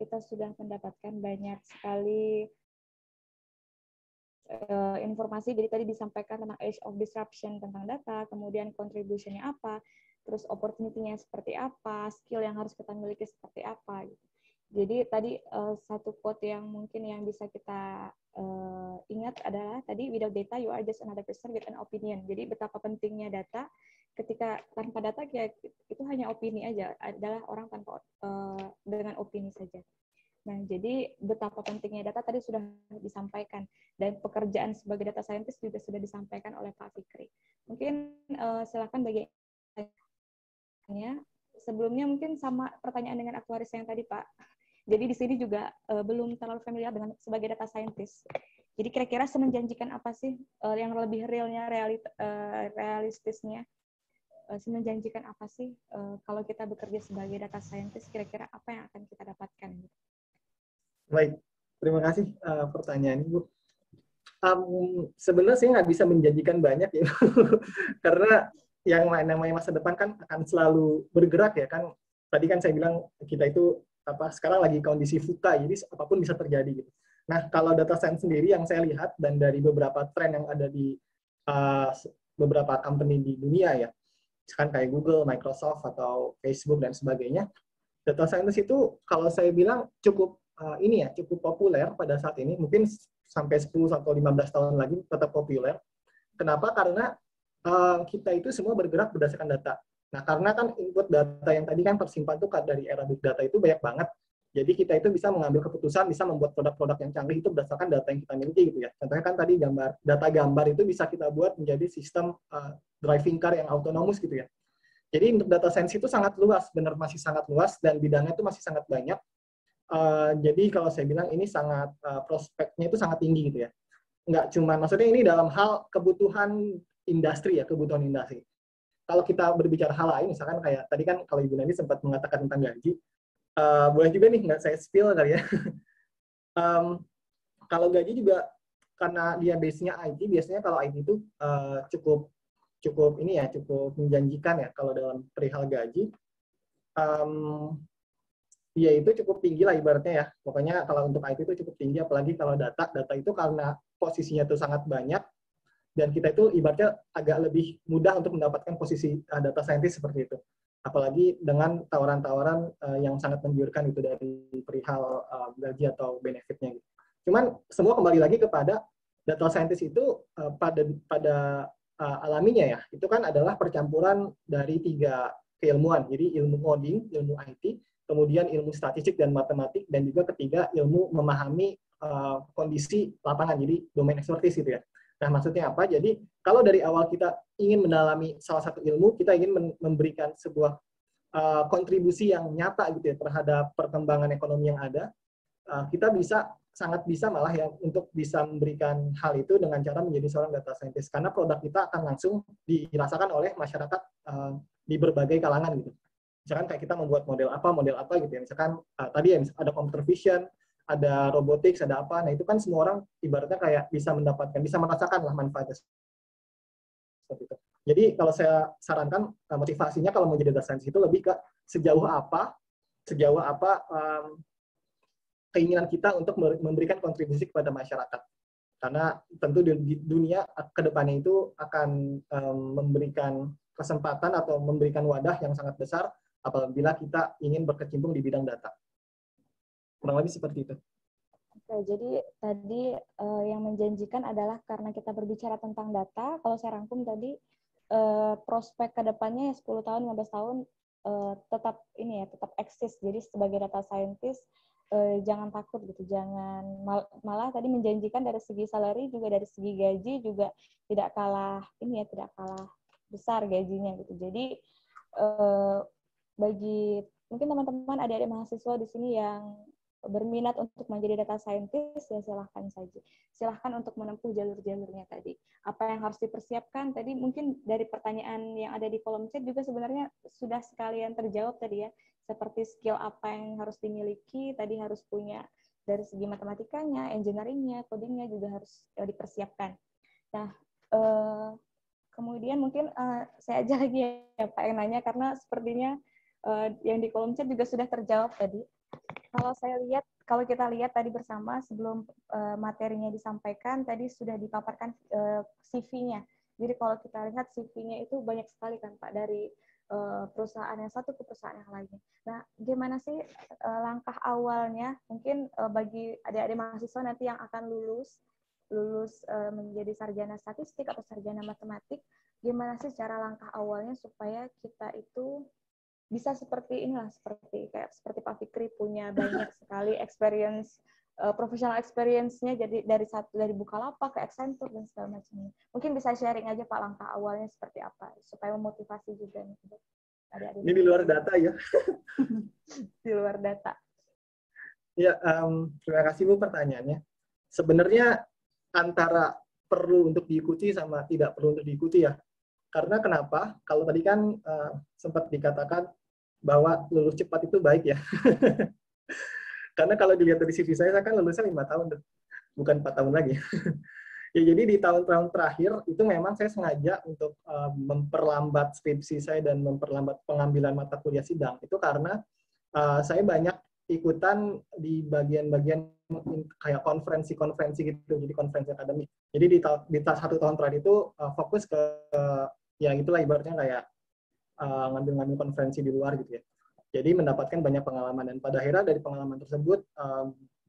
kita sudah mendapatkan banyak sekali informasi. Jadi tadi disampaikan tentang age of disruption tentang data, kemudian contribution-nya apa, terus opportunity-nya seperti apa, skill yang harus kita miliki seperti apa. Gitu. Jadi tadi satu quote yang mungkin yang bisa kita ingat adalah tadi, without data you are just another person with an opinion. Jadi betapa pentingnya data. Ketika tanpa data ya, itu hanya opini aja, adalah orang tanpa dengan opini saja. Nah, jadi betapa pentingnya data tadi sudah disampaikan, dan pekerjaan sebagai data scientist juga sudah disampaikan oleh Pak Fikri. Mungkin silakan bagi sebelumnya mungkin sama pertanyaan dengan aktuaris yang tadi Pak. Jadi di sini juga belum terlalu familiar dengan sebagai data scientist. Jadi kira-kira semenjanjikan apa sih yang lebih realnya, realistisnya? Semenjanjikan apa sih kalau kita bekerja sebagai data scientist, kira-kira apa yang akan kita dapatkan? Baik, terima kasih pertanyaan Ibu. Sebenarnya saya nggak bisa menjanjikan banyak ya, karena yang namanya masa depan kan akan selalu bergerak ya kan. Tadi kan saya bilang kita itu sekarang lagi kondisi VUCA, jadi apapun bisa terjadi gitu. Nah, kalau data science sendiri yang saya lihat dan dari beberapa tren yang ada di beberapa company di dunia ya, kan kayak Google, Microsoft atau Facebook dan sebagainya, data science itu kalau saya bilang cukup cukup populer pada saat ini, mungkin sampai 10 atau 15 tahun lagi tetap populer. Kenapa? Karena kita itu semua bergerak berdasarkan data. Nah, karena kan input data yang tadi kan tersimpan tuh dari era big data itu banyak banget. Jadi kita itu bisa mengambil keputusan, bisa membuat produk-produk yang canggih itu berdasarkan data yang kita miliki gitu ya. Contohnya kan tadi data gambar itu bisa kita buat menjadi sistem driving car yang autonomous gitu ya. Jadi untuk data science itu sangat luas, benar masih sangat luas, dan bidangnya itu masih sangat banyak. Jadi kalau saya bilang ini sangat prospeknya itu sangat tinggi gitu ya. Nggak cuma, maksudnya ini dalam hal kebutuhan industri ya, kebutuhan industri. Kalau kita berbicara hal lain, misalkan kayak tadi kan kalau Ibu Nani sempat mengatakan tentang gaji, boleh juga nih nggak saya spill kali ya. Kalau gaji juga karena dia base-nya IT, biasanya kalau IT itu cukup menjanjikan ya kalau dalam perihal gaji. Dia itu cukup tinggi lah ibaratnya ya. Pokoknya kalau untuk IT itu cukup tinggi, apalagi kalau data itu karena posisinya itu sangat banyak, dan kita itu ibaratnya agak lebih mudah untuk mendapatkan posisi data scientist seperti itu. Apalagi dengan tawaran-tawaran yang sangat menggiurkan itu dari perihal gaji atau benefitnya. Gitu. Cuman semua kembali lagi kepada data scientist itu pada alaminya ya, itu kan adalah percampuran dari 3 keilmuan. Jadi ilmu coding, ilmu IT, kemudian ilmu statistik dan matematik, dan juga ketiga ilmu memahami kondisi lapangan, jadi domain expertise gitu ya. Nah, maksudnya apa? Jadi kalau dari awal kita ingin mendalami salah satu ilmu, kita ingin memberikan sebuah kontribusi yang nyata gitu ya terhadap perkembangan ekonomi yang ada, kita sangat bisa malah ya untuk bisa memberikan hal itu dengan cara menjadi seorang data scientist, karena produk kita akan langsung dirasakan oleh masyarakat di berbagai kalangan gitu. Misalkan kayak kita membuat model apa gitu ya. Misalkan tadi ya ada computer vision, ada robotics, ada apa. Nah, itu kan semua orang ibaratnya kayak bisa merasakan lah manfaatnya seperti itu. Jadi kalau saya sarankan motivasinya kalau mau jadi data scientist itu lebih ke sejauh apa keinginan kita untuk memberikan kontribusi kepada masyarakat. Karena tentu di dunia ke depannya itu akan memberikan kesempatan atau memberikan wadah yang sangat besar apabila kita ingin berkecimpung di bidang data. Kurang lebih seperti itu. Oke, jadi tadi yang menjanjikan adalah karena kita berbicara tentang data, kalau saya rangkum tadi prospek ke depannya 10 tahun, 15 tahun tetap ini ya, tetap eksis. Jadi sebagai data scientist jangan takut gitu, jangan malah tadi menjanjikan dari segi salary juga dari segi gaji juga tidak kalah ini ya, tidak kalah besar gajinya gitu. Jadi bagi mungkin teman-teman adik-adik mahasiswa di sini yang berminat untuk menjadi data scientist, ya silahkan saja. Silahkan untuk menempuh jalur-jalurnya tadi. Apa yang harus dipersiapkan tadi, mungkin dari pertanyaan yang ada di kolom chat juga sebenarnya sudah sekalian terjawab tadi ya. Seperti skill apa yang harus dimiliki, tadi harus punya dari segi matematikanya, engineering-nya, coding-nya juga harus dipersiapkan. Nah, kemudian mungkin saya aja lagi ya Pak yang nanya, karena sepertinya yang di kolom chat juga sudah terjawab tadi. Kalau kita lihat tadi bersama sebelum materinya disampaikan, tadi sudah dipaparkan CV-nya. Jadi kalau kita lihat CV-nya itu banyak sekali kan Pak, dari perusahaan yang satu ke perusahaan yang lainnya. Nah, gimana sih langkah awalnya? Mungkin bagi adik-adik mahasiswa nanti yang akan lulus menjadi sarjana statistik atau sarjana matematik, gimana sih cara langkah awalnya supaya kita itu bisa seperti inilah, seperti Pak Fikri punya banyak sekali professional experience-nya, jadi dari Bukalapak ke Accenture dan segala macamnya. Mungkin bisa sharing aja Pak langkah awalnya seperti apa supaya memotivasi juga nih. Ini di luar data ya. Di luar data. Ya, terima kasih Bu pertanyaannya. Sebenarnya antara perlu untuk diikuti sama tidak perlu untuk diikuti ya. Karena kenapa? Kalau tadi kan sempat dikatakan bahwa lulus cepat itu baik ya. Karena kalau dilihat dari CV saya kan lulusnya 5 tahun, bukan 4 tahun lagi. Ya, jadi di tahun-tahun terakhir itu memang saya sengaja untuk memperlambat skripsi saya dan memperlambat pengambilan mata kuliah sidang. Itu karena saya banyak ikutan di bagian-bagian kayak konferensi-konferensi gitu, jadi konferensi akademik. Jadi di 1 tahun terakhir itu fokus ke ya itulah ibaratnya kayak ngambil-ngambil konferensi di luar gitu ya. Jadi mendapatkan banyak pengalaman dan pada akhirnya dari pengalaman tersebut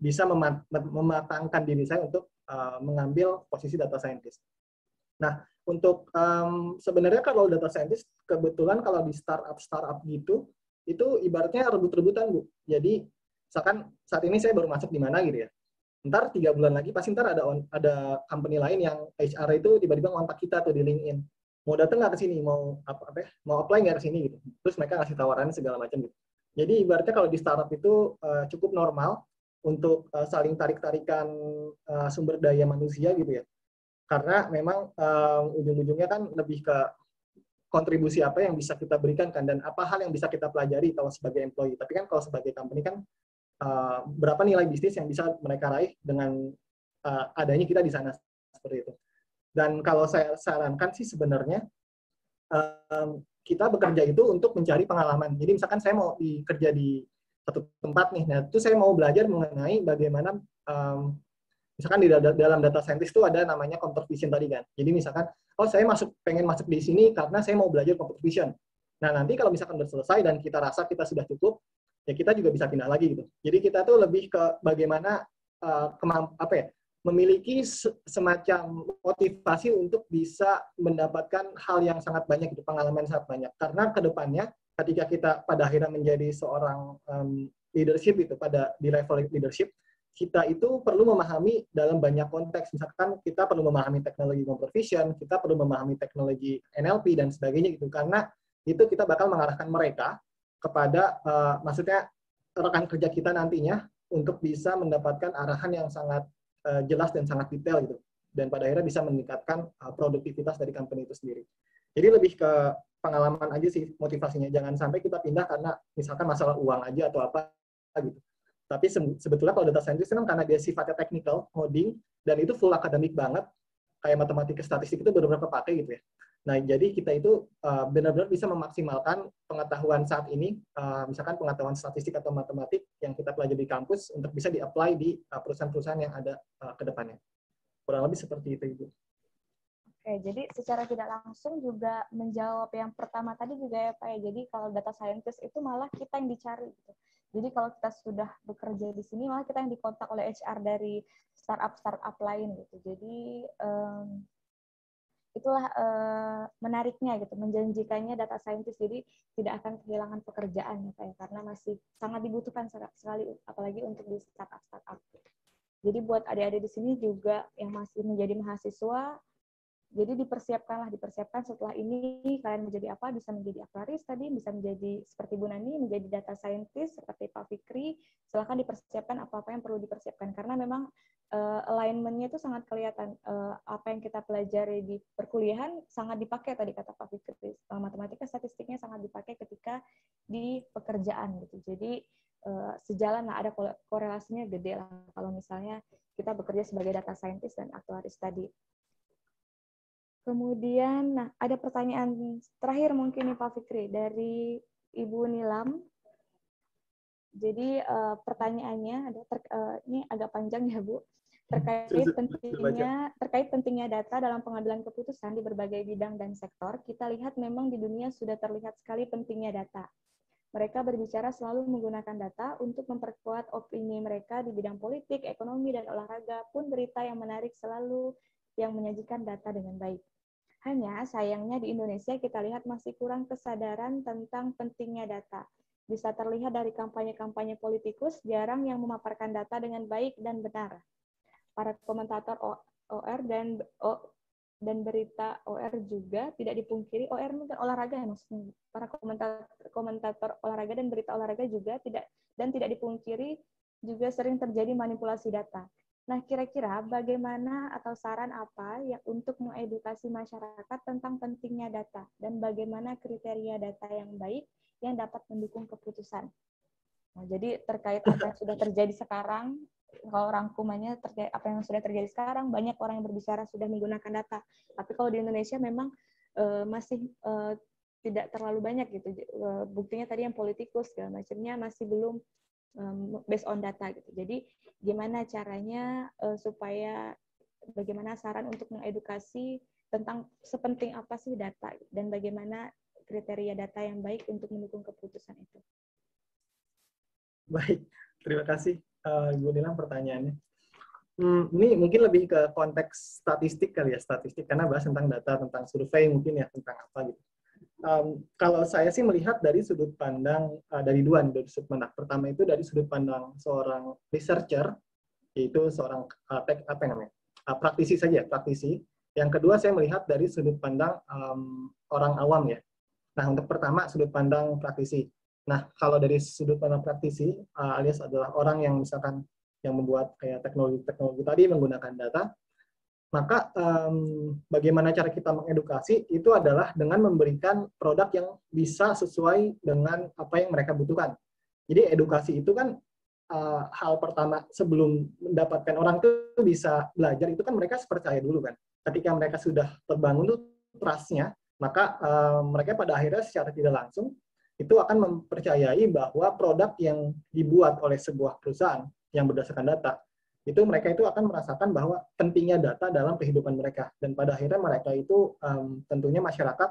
bisa mematangkan diri saya untuk mengambil posisi data scientist. Nah, untuk sebenarnya kalau data scientist kebetulan kalau di startup gitu itu ibaratnya rebut-rebutan Bu. Jadi misalkan saat ini saya baru masuk di mana gitu ya. Ntar 3 bulan lagi pasti ntar ada company lain yang HR itu tiba-tiba ngontak kita tuh di LinkedIn. Mau datang nggak ke sini, mau mau apply nggak ke sini gitu. Terus mereka ngasih tawaran segala macam gitu. Jadi ibaratnya kalau di startup itu cukup normal untuk saling tarik-tarikan sumber daya manusia gitu ya. Karena memang ujung-ujungnya kan lebih ke kontribusi apa yang bisa kita berikan kan, dan apa hal yang bisa kita pelajari kalau sebagai employee. Tapi kan kalau sebagai company kan berapa nilai bisnis yang bisa mereka raih dengan adanya kita di sana seperti itu. Dan kalau saya sarankan sih sebenarnya kita bekerja itu untuk mencari pengalaman. Jadi misalkan saya mau kerja di satu tempat nih, nah itu saya mau belajar mengenai bagaimana misalkan di dalam data scientist itu ada namanya computer vision tadi kan. Jadi misalkan, oh saya pengen masuk di sini karena saya mau belajar computer vision. Nah nanti kalau misalkan udah selesai dan kita rasa kita sudah cukup, ya kita juga bisa pindah lagi gitu. Jadi kita tuh lebih ke bagaimana memiliki semacam motivasi untuk bisa mendapatkan hal yang sangat banyak, itu pengalaman sangat banyak. Karena kedepannya ketika kita pada akhirnya menjadi seorang leadership itu di level leadership, kita itu perlu memahami dalam banyak konteks. Misalkan kita perlu memahami teknologi computer vision, kita perlu memahami teknologi NLP dan sebagainya gitu. Karena itu kita bakal mengarahkan mereka kepada maksudnya rekan kerja kita nantinya untuk bisa mendapatkan arahan yang sangat jelas dan sangat detail gitu, dan pada akhirnya bisa meningkatkan produktivitas dari company itu sendiri. Jadi lebih ke pengalaman aja sih motivasinya, jangan sampai kita pindah karena misalkan masalah uang aja atau apa gitu. Tapi sebetulnya kalau data scientist kan karena dia sifatnya technical, coding, dan itu full akademik banget, kayak matematika statistik itu benar-benar kepake gitu ya. Nah, jadi kita itu benar-benar bisa memaksimalkan pengetahuan saat ini, misalkan pengetahuan statistik atau matematik yang kita pelajari di kampus untuk bisa di-apply di perusahaan-perusahaan yang ada ke depannya. Kurang lebih seperti itu, Ibu. Oke, jadi secara tidak langsung juga menjawab yang pertama tadi juga ya Pak ya. Jadi kalau data scientist itu malah kita yang dicari gitu. Jadi kalau kita sudah bekerja di sini, malah kita yang dikontak oleh HR dari startup lain gitu. Jadi itulah menariknya gitu, menjanjikannya data scientist. Jadi tidak akan kehilangan pekerjaan ya, karena masih sangat dibutuhkan sekali, apalagi untuk di startup. Jadi buat adik-adik di sini juga yang masih menjadi mahasiswa, jadi dipersiapkan setelah ini kalian menjadi apa, bisa menjadi aktuaris tadi, bisa menjadi seperti Bu Nani, menjadi data scientist seperti Pak Fikri. Silahkan dipersiapkan apa-apa yang perlu dipersiapkan, karena memang alignment-nya itu sangat kelihatan. Apa yang kita pelajari di perkuliahan sangat dipakai tadi kata Pak Fikri. Matematika, statistiknya sangat dipakai ketika di pekerjaan gitu. Jadi sejalan lah, ada korelasinya gede lah kalau misalnya kita bekerja sebagai data scientist dan aktuaris tadi. Kemudian, nah ada pertanyaan terakhir mungkin nih Pak Fikri dari Ibu Nilam. Jadi pertanyaannya ada ini agak panjang ya Bu, terkait pentingnya data dalam pengambilan keputusan di berbagai bidang dan sektor. Kita lihat memang di dunia sudah terlihat sekali pentingnya data. Mereka berbicara selalu menggunakan data untuk memperkuat opini mereka di bidang politik, ekonomi, dan olahraga. Pun berita yang menarik selalu yang menyajikan data dengan baik. Hanya sayangnya di Indonesia kita lihat masih kurang kesadaran tentang pentingnya data. Bisa terlihat dari kampanye-kampanye politikus, jarang yang memaparkan data dengan baik dan benar. Para komentator OR dan berita OR juga tidak dipungkiri, OR mungkin olahraga ya maksudnya. Para komentator olahraga dan berita olahraga juga tidak dipungkiri juga sering terjadi manipulasi data. Nah, kira-kira bagaimana atau saran apa yang untuk mengedukasi masyarakat tentang pentingnya data dan bagaimana kriteria data yang baik yang dapat mendukung keputusan? Nah, jadi terkait apa yang sudah terjadi sekarang, kalau rangkumannya terkait apa yang sudah terjadi sekarang, banyak orang yang berbicara sudah menggunakan data. Tapi kalau di Indonesia memang masih tidak terlalu banyak gitu. Buktinya tadi yang politikus segala macamnya masih belum based on data gitu. Jadi gimana caranya supaya bagaimana saran untuk mengedukasi tentang sepenting apa sih data dan bagaimana kriteria data yang baik untuk mendukung keputusan itu. Baik, terima kasih Bu Nilam pertanyaannya. Ini mungkin lebih ke konteks statistik kali ya, statistik karena bahas tentang data, tentang survei mungkin ya, tentang apa gitu. Kalau saya sih melihat dari sudut pandang dari sudut pandang. Pertama itu dari sudut pandang seorang researcher, yaitu seorang praktisi saja, praktisi. Yang kedua saya melihat dari sudut pandang orang awam ya. Nah untuk pertama sudut pandang praktisi. Nah kalau dari sudut pandang praktisi alias adalah orang yang misalkan yang membuat kayak teknologi tadi menggunakan data. Maka bagaimana cara kita mengedukasi itu adalah dengan memberikan produk yang bisa sesuai dengan apa yang mereka butuhkan. Jadi edukasi itu kan hal pertama sebelum mendapatkan orang itu bisa belajar, itu kan mereka percaya dulu kan. Ketika mereka sudah terbangun tuh trust-nya, maka mereka pada akhirnya secara tidak langsung itu akan mempercayai bahwa produk yang dibuat oleh sebuah perusahaan yang berdasarkan data itu mereka itu akan merasakan bahwa pentingnya data dalam kehidupan mereka, dan pada akhirnya mereka itu tentunya masyarakat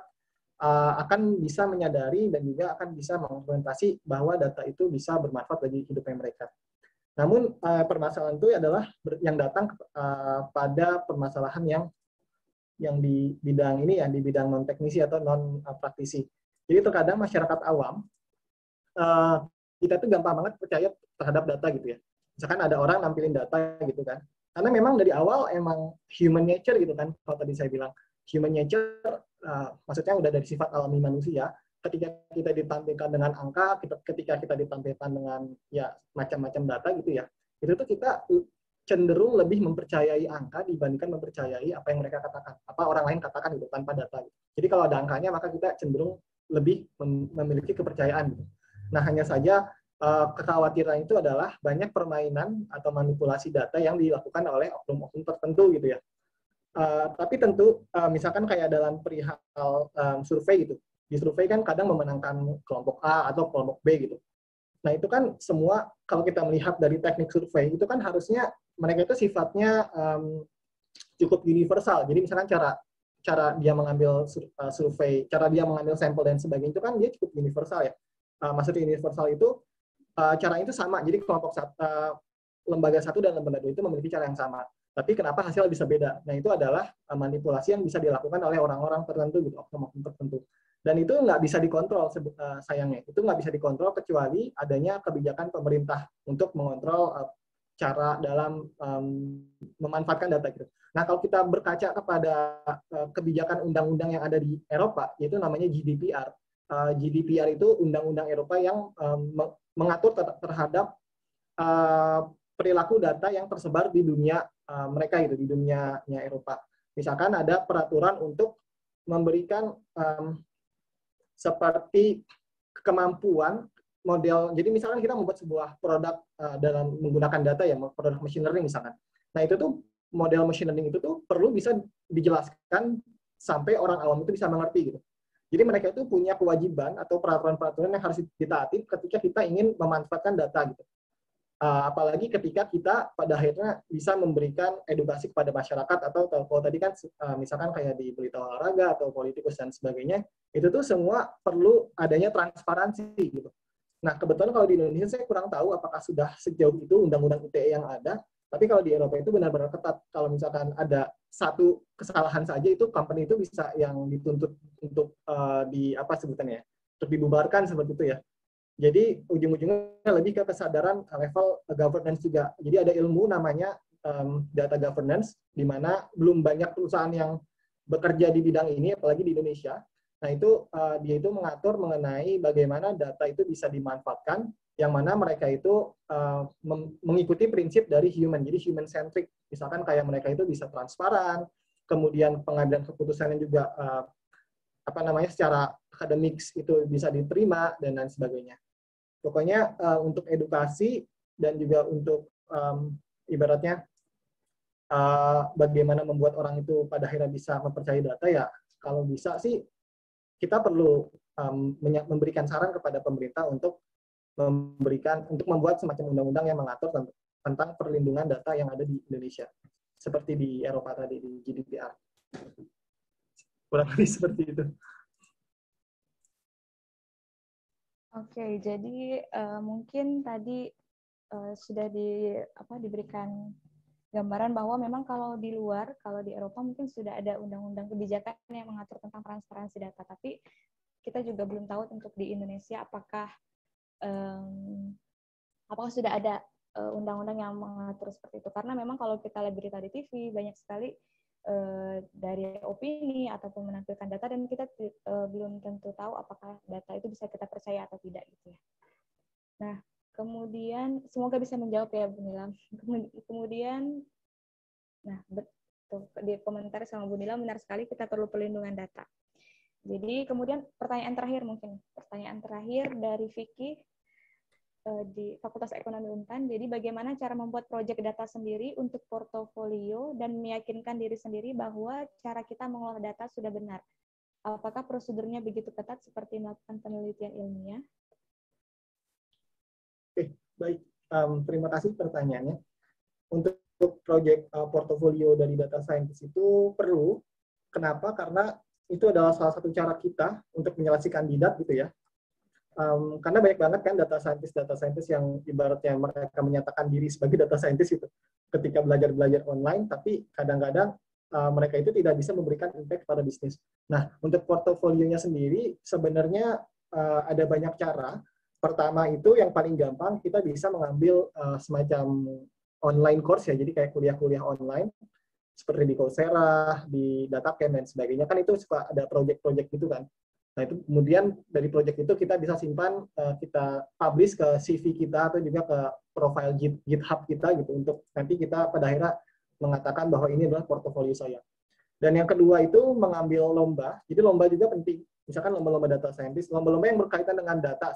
akan bisa menyadari dan juga akan bisa mengimplementasi bahwa data itu bisa bermanfaat bagi hidupnya mereka. Namun permasalahan itu adalah yang datang pada permasalahan yang di bidang ini ya, di bidang non teknisi atau non praktisi. Jadi terkadang masyarakat awam kita tuh gampang banget percaya terhadap data gitu ya. Misalkan ada orang nampilin data gitu kan, karena memang dari awal emang human nature gitu kan, kalau tadi saya bilang human nature maksudnya udah dari sifat alami manusia. Ketika kita ditampilkan dengan angka, ketika kita ditampilkan dengan ya macam-macam data gitu ya, itu tuh kita cenderung lebih mempercayai angka dibandingkan mempercayai apa yang mereka katakan, apa orang lain katakan gitu tanpa data gitu. Jadi kalau ada angkanya maka kita cenderung lebih memiliki kepercayaan gitu. Nah hanya saja kekhawatiran itu adalah banyak permainan atau manipulasi data yang dilakukan oleh oknum-oknum tertentu gitu ya. Tapi tentu misalkan kayak dalam perihal survei gitu, di survei kan kadang memenangkan kelompok A atau kelompok B gitu. Nah itu kan semua kalau kita melihat dari teknik survei itu kan harusnya mereka itu sifatnya cukup universal. Jadi misalkan cara dia mengambil survei, cara dia mengambil sampel dan sebagainya itu kan dia cukup universal ya. Maksudnya universal itu cara itu sama. Jadi lembaga satu dan lembaga dua itu memiliki cara yang sama. Tapi kenapa hasilnya bisa beda? Nah, itu adalah manipulasi yang bisa dilakukan oleh orang-orang tertentu, gitu, oknum-oknum tertentu. Dan itu nggak bisa dikontrol, sayangnya. Itu nggak bisa dikontrol kecuali adanya kebijakan pemerintah untuk mengontrol cara dalam memanfaatkan data gitu. Nah, kalau kita berkaca kepada kebijakan undang-undang yang ada di Eropa, yaitu namanya GDPR. GDPR itu undang-undang Eropa yang mengatur terhadap perilaku data yang tersebar di dunia mereka itu, di dunia Eropa. Misalkan ada peraturan untuk memberikan seperti kemampuan model. Jadi misalkan kita membuat sebuah produk dalam menggunakan data ya, produk machine learning misalkan. Nah, itu tuh model machine learning itu tuh perlu bisa dijelaskan sampai orang awam itu bisa mengerti gitu. Jadi mereka itu punya kewajiban atau peraturan-peraturan yang harus ditaati ketika kita ingin memanfaatkan data gitu. Apalagi ketika kita pada akhirnya bisa memberikan edukasi kepada masyarakat, atau kalau tadi kan misalkan kayak di berita olahraga atau politikus dan sebagainya, itu tuh semua perlu adanya transparansi gitu. Nah, kebetulan kalau di Indonesia saya kurang tahu apakah sudah sejauh itu undang-undang ITE yang ada, tapi kalau di Eropa itu benar-benar ketat. Kalau misalkan ada satu kesalahan saja, itu company itu bisa yang dituntut untuk di apa sebutannya, untuk dibubarkan seperti itu ya. Jadi ujung-ujungnya lebih ke kesadaran level governance juga. Jadi ada ilmu namanya data governance, di mana belum banyak perusahaan yang bekerja di bidang ini, apalagi di Indonesia. Nah, itu dia itu mengatur mengenai bagaimana data itu bisa dimanfaatkan, yang mana mereka itu mengikuti prinsip dari human, jadi human centric. Misalkan kayak mereka itu bisa transparan, kemudian pengambilan keputusannya juga secara akademik itu bisa diterima dan lain sebagainya. Pokoknya untuk edukasi dan juga untuk ibaratnya bagaimana membuat orang itu pada akhirnya bisa mempercayai data, ya kalau bisa sih kita perlu memberikan saran kepada pemerintah untuk membuat semacam undang-undang yang mengatur tentang perlindungan data yang ada di Indonesia, seperti di Eropa tadi di GDPR. Kurang lebih seperti itu. Oke, jadi mungkin tadi sudah diberikan gambaran bahwa memang kalau di luar, kalau di Eropa mungkin sudah ada undang-undang kebijakan yang mengatur tentang transparansi data, tapi kita juga belum tahu untuk di Indonesia apakah sudah ada undang-undang yang mengatur seperti itu. Karena memang kalau kita lihat berita di TV, banyak sekali dari opini ataupun menampilkan data, dan kita belum tentu tahu apakah data itu bisa kita percaya atau tidak gitu ya. Nah, kemudian semoga bisa menjawab ya Bu Nilam. Kemudian, nah betul, di komentar sama Bu Nilam, benar sekali kita perlu perlindungan data. Jadi kemudian pertanyaan terakhir dari Vicky di Fakultas Ekonomi Untan. Jadi bagaimana cara membuat proyek data sendiri untuk portofolio dan meyakinkan diri sendiri bahwa cara kita mengolah data sudah benar? Apakah prosedurnya begitu ketat seperti melakukan penelitian ilmiah? Oke, baik. Terima kasih pertanyaannya. Untuk proyek portofolio dari data scientist itu perlu. Kenapa? Karena itu adalah salah satu cara kita untuk menyeleksi kandidat gitu ya. Karena banyak banget kan data scientist yang ibaratnya mereka menyatakan diri sebagai data scientist itu ketika belajar online, tapi kadang-kadang mereka itu tidak bisa memberikan impact pada bisnis. Nah, untuk portofolionya sendiri sebenarnya ada banyak cara. Pertama itu yang paling gampang, kita bisa mengambil semacam online course ya, jadi kayak kuliah-kuliah online seperti di Coursera, di Datacamp dan sebagainya, kan itu suka ada project-project gitu kan. Nah, itu kemudian dari project itu kita bisa simpan, kita publish ke CV kita atau juga ke profile GitHub kita gitu, untuk nanti kita pada akhirnya mengatakan bahwa ini adalah portofolio saya. Dan yang kedua itu mengambil lomba. Jadi lomba juga penting. Misalkan lomba-lomba data scientist, lomba-lomba yang berkaitan dengan data.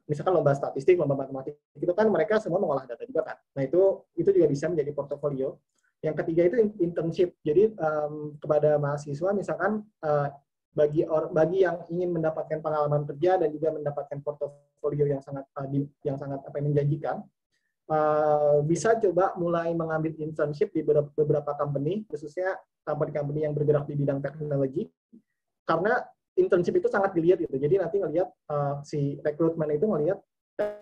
Misalkan lomba statistik, lomba matematik, itu kan mereka semua mengolah data juga kan. Nah, itu juga bisa menjadi portofolio. Yang ketiga itu internship. Jadi kepada mahasiswa misalkan bagi yang ingin mendapatkan pengalaman kerja dan juga mendapatkan portofolio yang sangat menjanjikan, bisa coba mulai mengambil internship di beberapa company, khususnya company-company yang bergerak di bidang teknologi, karena internship itu sangat dilihat gitu. Jadi nanti ngelihat si rekrutmen itu ngelihat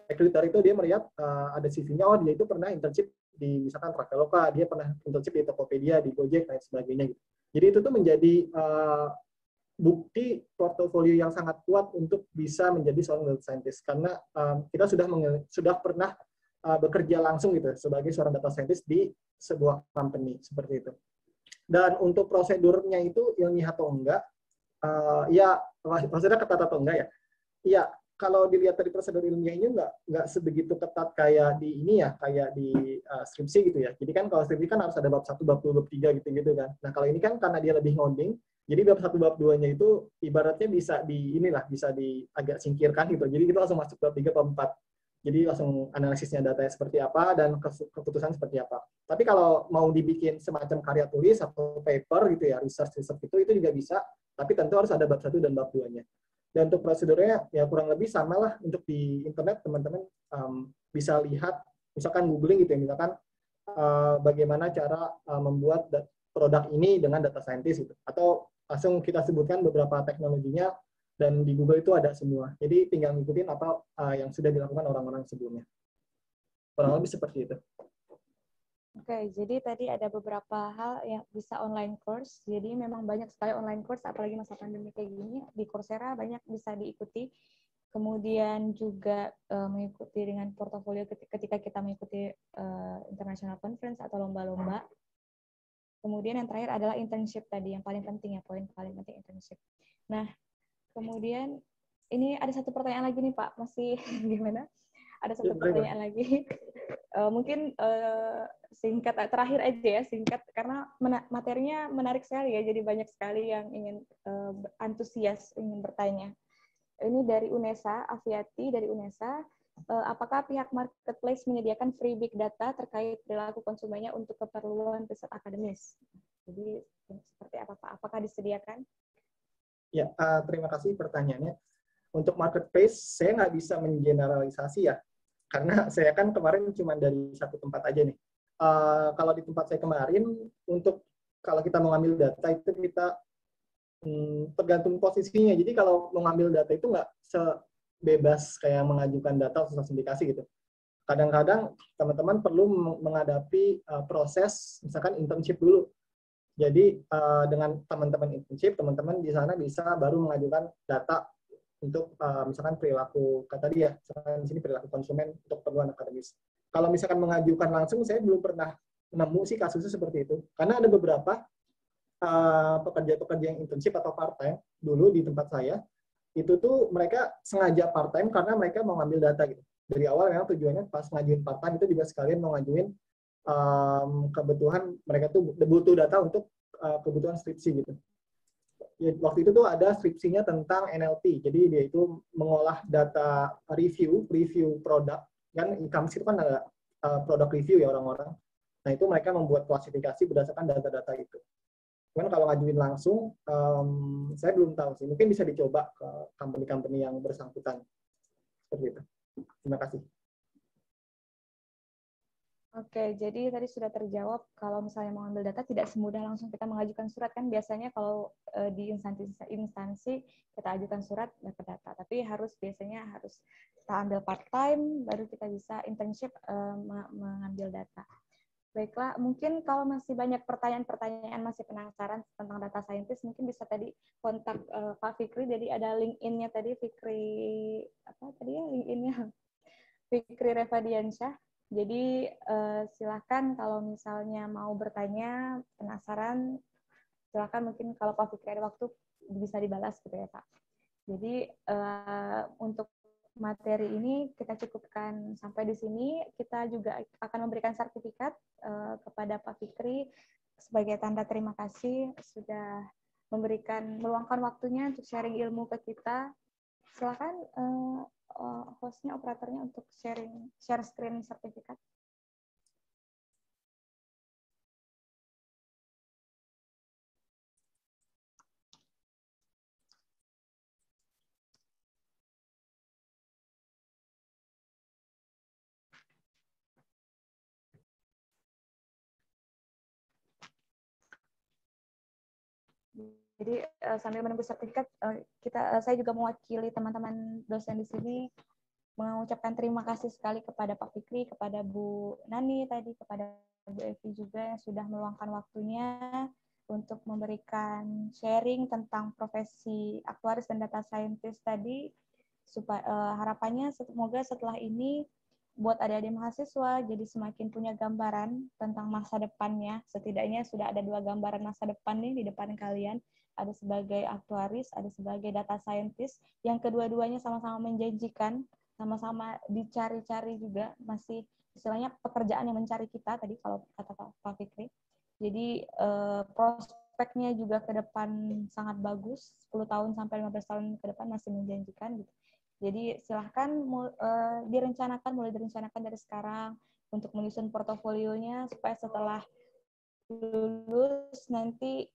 recruiter itu dia melihat ada CV-nya, oh dia itu pernah internship di misalkan Traveloka, dia pernah internship di Tokopedia, di Gojek, dan sebagainya gitu. Jadi itu tuh menjadi bukti portofolio yang sangat kuat untuk bisa menjadi seorang data scientist, karena kita sudah pernah bekerja langsung gitu sebagai seorang data scientist di sebuah company seperti itu. Dan untuk prosedurnya itu ilmiah atau enggak, ya maksudnya ketat atau enggak ya? Iya, kalau dilihat dari prosedur ilmiahnya nggak sebegitu ketat kayak di ini ya, kayak di skripsi gitu ya. Jadi kan kalau skripsi kan harus ada bab 1, bab 2, bab 3 gitu-gitu kan. Nah, kalau ini kan karena dia lebih ngoding, jadi bab 1, bab 2-nya itu ibaratnya bisa bisa agak singkirkan gitu. Jadi kita langsung masuk bab 3, bab 4. Jadi langsung analisisnya datanya seperti apa dan keputusan seperti apa. Tapi kalau mau dibikin semacam karya tulis atau paper gitu ya, research itu juga bisa, tapi tentu harus ada bab 1 dan bab 2-nya. Dan untuk prosedurnya ya kurang lebih sama lah. Untuk di internet teman-teman bisa lihat, misalkan googling gitu ya, misalkan bagaimana cara membuat produk ini dengan data scientist gitu. Atau langsung kita sebutkan beberapa teknologinya dan di Google itu ada semua. Jadi tinggal ngikutin apa yang sudah dilakukan orang-orang sebelumnya. Kurang lebih seperti itu. Oke, jadi tadi ada beberapa hal yang bisa online course. Jadi memang banyak sekali online course, apalagi masa pandemi kayak gini. Di Coursera banyak bisa diikuti. Kemudian juga mengikuti dengan portofolio ketika kita mengikuti international conference atau lomba-lomba. Kemudian yang terakhir adalah internship tadi, yang paling penting ya, poin paling penting internship. Nah, kemudian ini ada satu pertanyaan lagi nih Pak, masih gimana? Ada satu pertanyaan lagi. Mungkin singkat, terakhir aja ya, singkat, karena materinya menarik sekali ya, jadi banyak sekali yang ingin antusias, ingin bertanya. Ini dari UNESA, Aviati dari UNESA. Apakah pihak marketplace menyediakan free big data terkait perilaku konsumennya untuk keperluan riset akademis? Jadi seperti apa Pak? Apakah disediakan? Ya, terima kasih pertanyaannya. Untuk marketplace, saya nggak bisa mengeneralisasi ya, karena saya kan kemarin cuma dari satu tempat aja nih. Kalau di tempat saya kemarin, untuk kalau kita mau ngambil data itu kita tergantung posisinya. Jadi kalau mau ngambil data itu nggak sebebas kayak mengajukan data khusus aplikasi gitu. Kadang-kadang teman-teman perlu menghadapi proses misalkan internship dulu. Jadi dengan teman-teman internship, teman-teman di sana bisa baru mengajukan data untuk misalkan perilaku, kata dia, misalkan di sini perilaku konsumen untuk keperluan akademis. Kalau misalkan mengajukan langsung, saya belum pernah nemu sih kasusnya seperti itu. Karena ada beberapa pekerja-pekerja yang internship atau part-time dulu di tempat saya, itu tuh mereka sengaja part-time karena mereka mau ngambil data gitu. Dari awal memang tujuannya pas ngajuin part-time itu juga sekalian mau ngajuin kebutuhan mereka tuh butuh data untuk kebutuhan skripsi gitu. Ya, waktu itu tuh ada skripsinya tentang NLP. Jadi dia itu mengolah data review produk. Kan e-commerce itu kan ada produk review ya orang-orang. Nah itu mereka membuat klasifikasi berdasarkan data-data itu. Cuman kalau ngajuin langsung, saya belum tahu sih. Mungkin bisa dicoba ke company-company yang bersangkutan. Seperti itu. Terima kasih. Oke, jadi tadi sudah terjawab kalau misalnya mau ambil data tidak semudah langsung kita mengajukan surat kan biasanya kalau di instansi kita ajukan surat dapat data, tapi biasanya harus kita ambil part time baru kita bisa internship mengambil data. Baiklah, mungkin kalau masih banyak pertanyaan-pertanyaan, masih penasaran tentang data scientist, mungkin bisa tadi kontak Pak Fikri. Jadi ada LinkedIn-nya tadi, Fikri apa tadi ya LinkedIn-nya? Fikri Revadiansyah. Jadi silakan kalau misalnya mau bertanya, penasaran, silakan mungkin kalau Pak Fikri ada waktu bisa dibalas gitu ya Pak. Jadi untuk materi ini kita cukupkan sampai di sini. Kita juga akan memberikan sertifikat kepada Pak Fikri sebagai tanda terima kasih sudah meluangkan waktunya untuk sharing ilmu ke kita. Silakan hostnya, operatornya untuk share screen sertifikat. Jadi sambil menunggu sertifikat, saya juga mewakili teman-teman dosen di sini mengucapkan terima kasih sekali kepada Pak Fikri, kepada Bu Nani tadi, kepada Bu Evi juga yang sudah meluangkan waktunya untuk memberikan sharing tentang profesi aktuaris dan data scientist tadi. Supaya harapannya semoga setelah ini buat adik-adik mahasiswa jadi semakin punya gambaran tentang masa depannya. Setidaknya sudah ada 2 gambaran masa depan nih di depan kalian. Ada sebagai aktuaris, ada sebagai data scientist, yang kedua-duanya sama-sama menjanjikan, sama-sama dicari-cari juga, masih istilahnya pekerjaan yang mencari kita tadi kalau kata Pak Fikri. Jadi prospeknya juga ke depan sangat bagus, 10 tahun sampai 15 tahun ke depan masih menjanjikan gitu. Jadi silahkan mulai direncanakan dari sekarang untuk menyusun portofolionya supaya setelah lulus nanti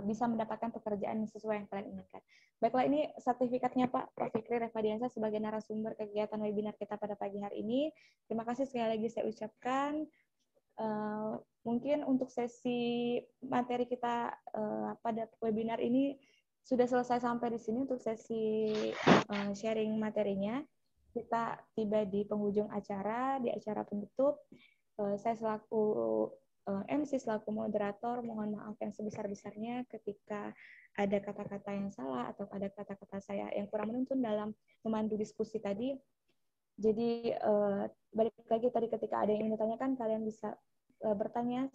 bisa mendapatkan pekerjaan sesuai yang kalian inginkan. Baiklah, ini sertifikatnya Pak Fikri Revadiansyah sebagai narasumber kegiatan webinar kita pada pagi hari ini. Terima kasih sekali lagi saya ucapkan. Mungkin untuk sesi materi kita pada webinar ini sudah selesai sampai di sini untuk sesi sharing materinya. Kita tiba di penghujung acara, di acara penutup. Saya selaku MC, selaku moderator, mohon maaf yang sebesar-besarnya ketika ada kata-kata yang salah atau ada kata-kata saya yang kurang menuntun dalam memandu diskusi tadi. Jadi balik lagi tadi ketika ada yang ingin ditanyakan, kalian bisa bertanya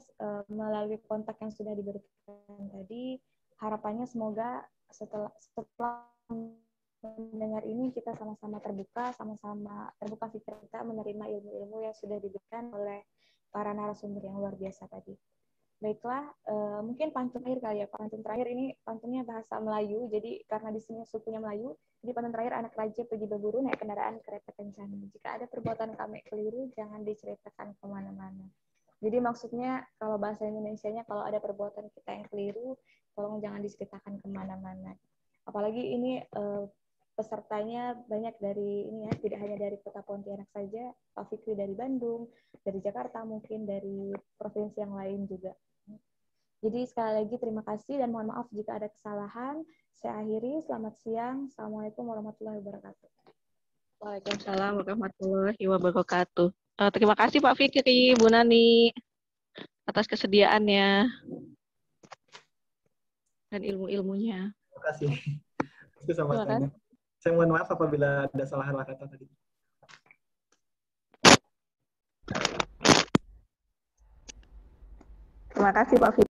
melalui kontak yang sudah diberikan tadi. Harapannya semoga setelah mendengar ini kita sama-sama terbuka pikiran kita menerima ilmu-ilmu yang sudah diberikan oleh para narasumber yang luar biasa tadi. Baiklah, mungkin pantun terakhir kali ya. Pantun terakhir ini pantunnya bahasa Melayu, jadi karena di sini sukunya Melayu, jadi pantun terakhir, anak raja pergi berburu naik kendaraan kereta kencana. Jika ada perbuatan kami keliru, jangan diceritakan kemana-mana. Jadi maksudnya kalau bahasa Indonesianya kalau ada perbuatan kita yang keliru, tolong jangan diceritakan kemana-mana. Apalagi ini pesertanya banyak dari ini ya, tidak hanya dari Kota Pontianak saja, Pak Fikri dari Bandung, dari Jakarta, mungkin dari provinsi yang lain juga. Jadi sekali lagi terima kasih dan mohon maaf jika ada kesalahan. Saya akhiri, selamat siang. Assalamualaikum warahmatullahi wabarakatuh. Waalaikumsalam warahmatullahi wabarakatuh. Terima kasih Pak Fikri, Bu Nani, atas kesediaannya dan ilmu-ilmunya. Terima kasih. Itu sama saya. Saya mohon maaf apabila ada salah kata tadi. Terima kasih Pak Fikri.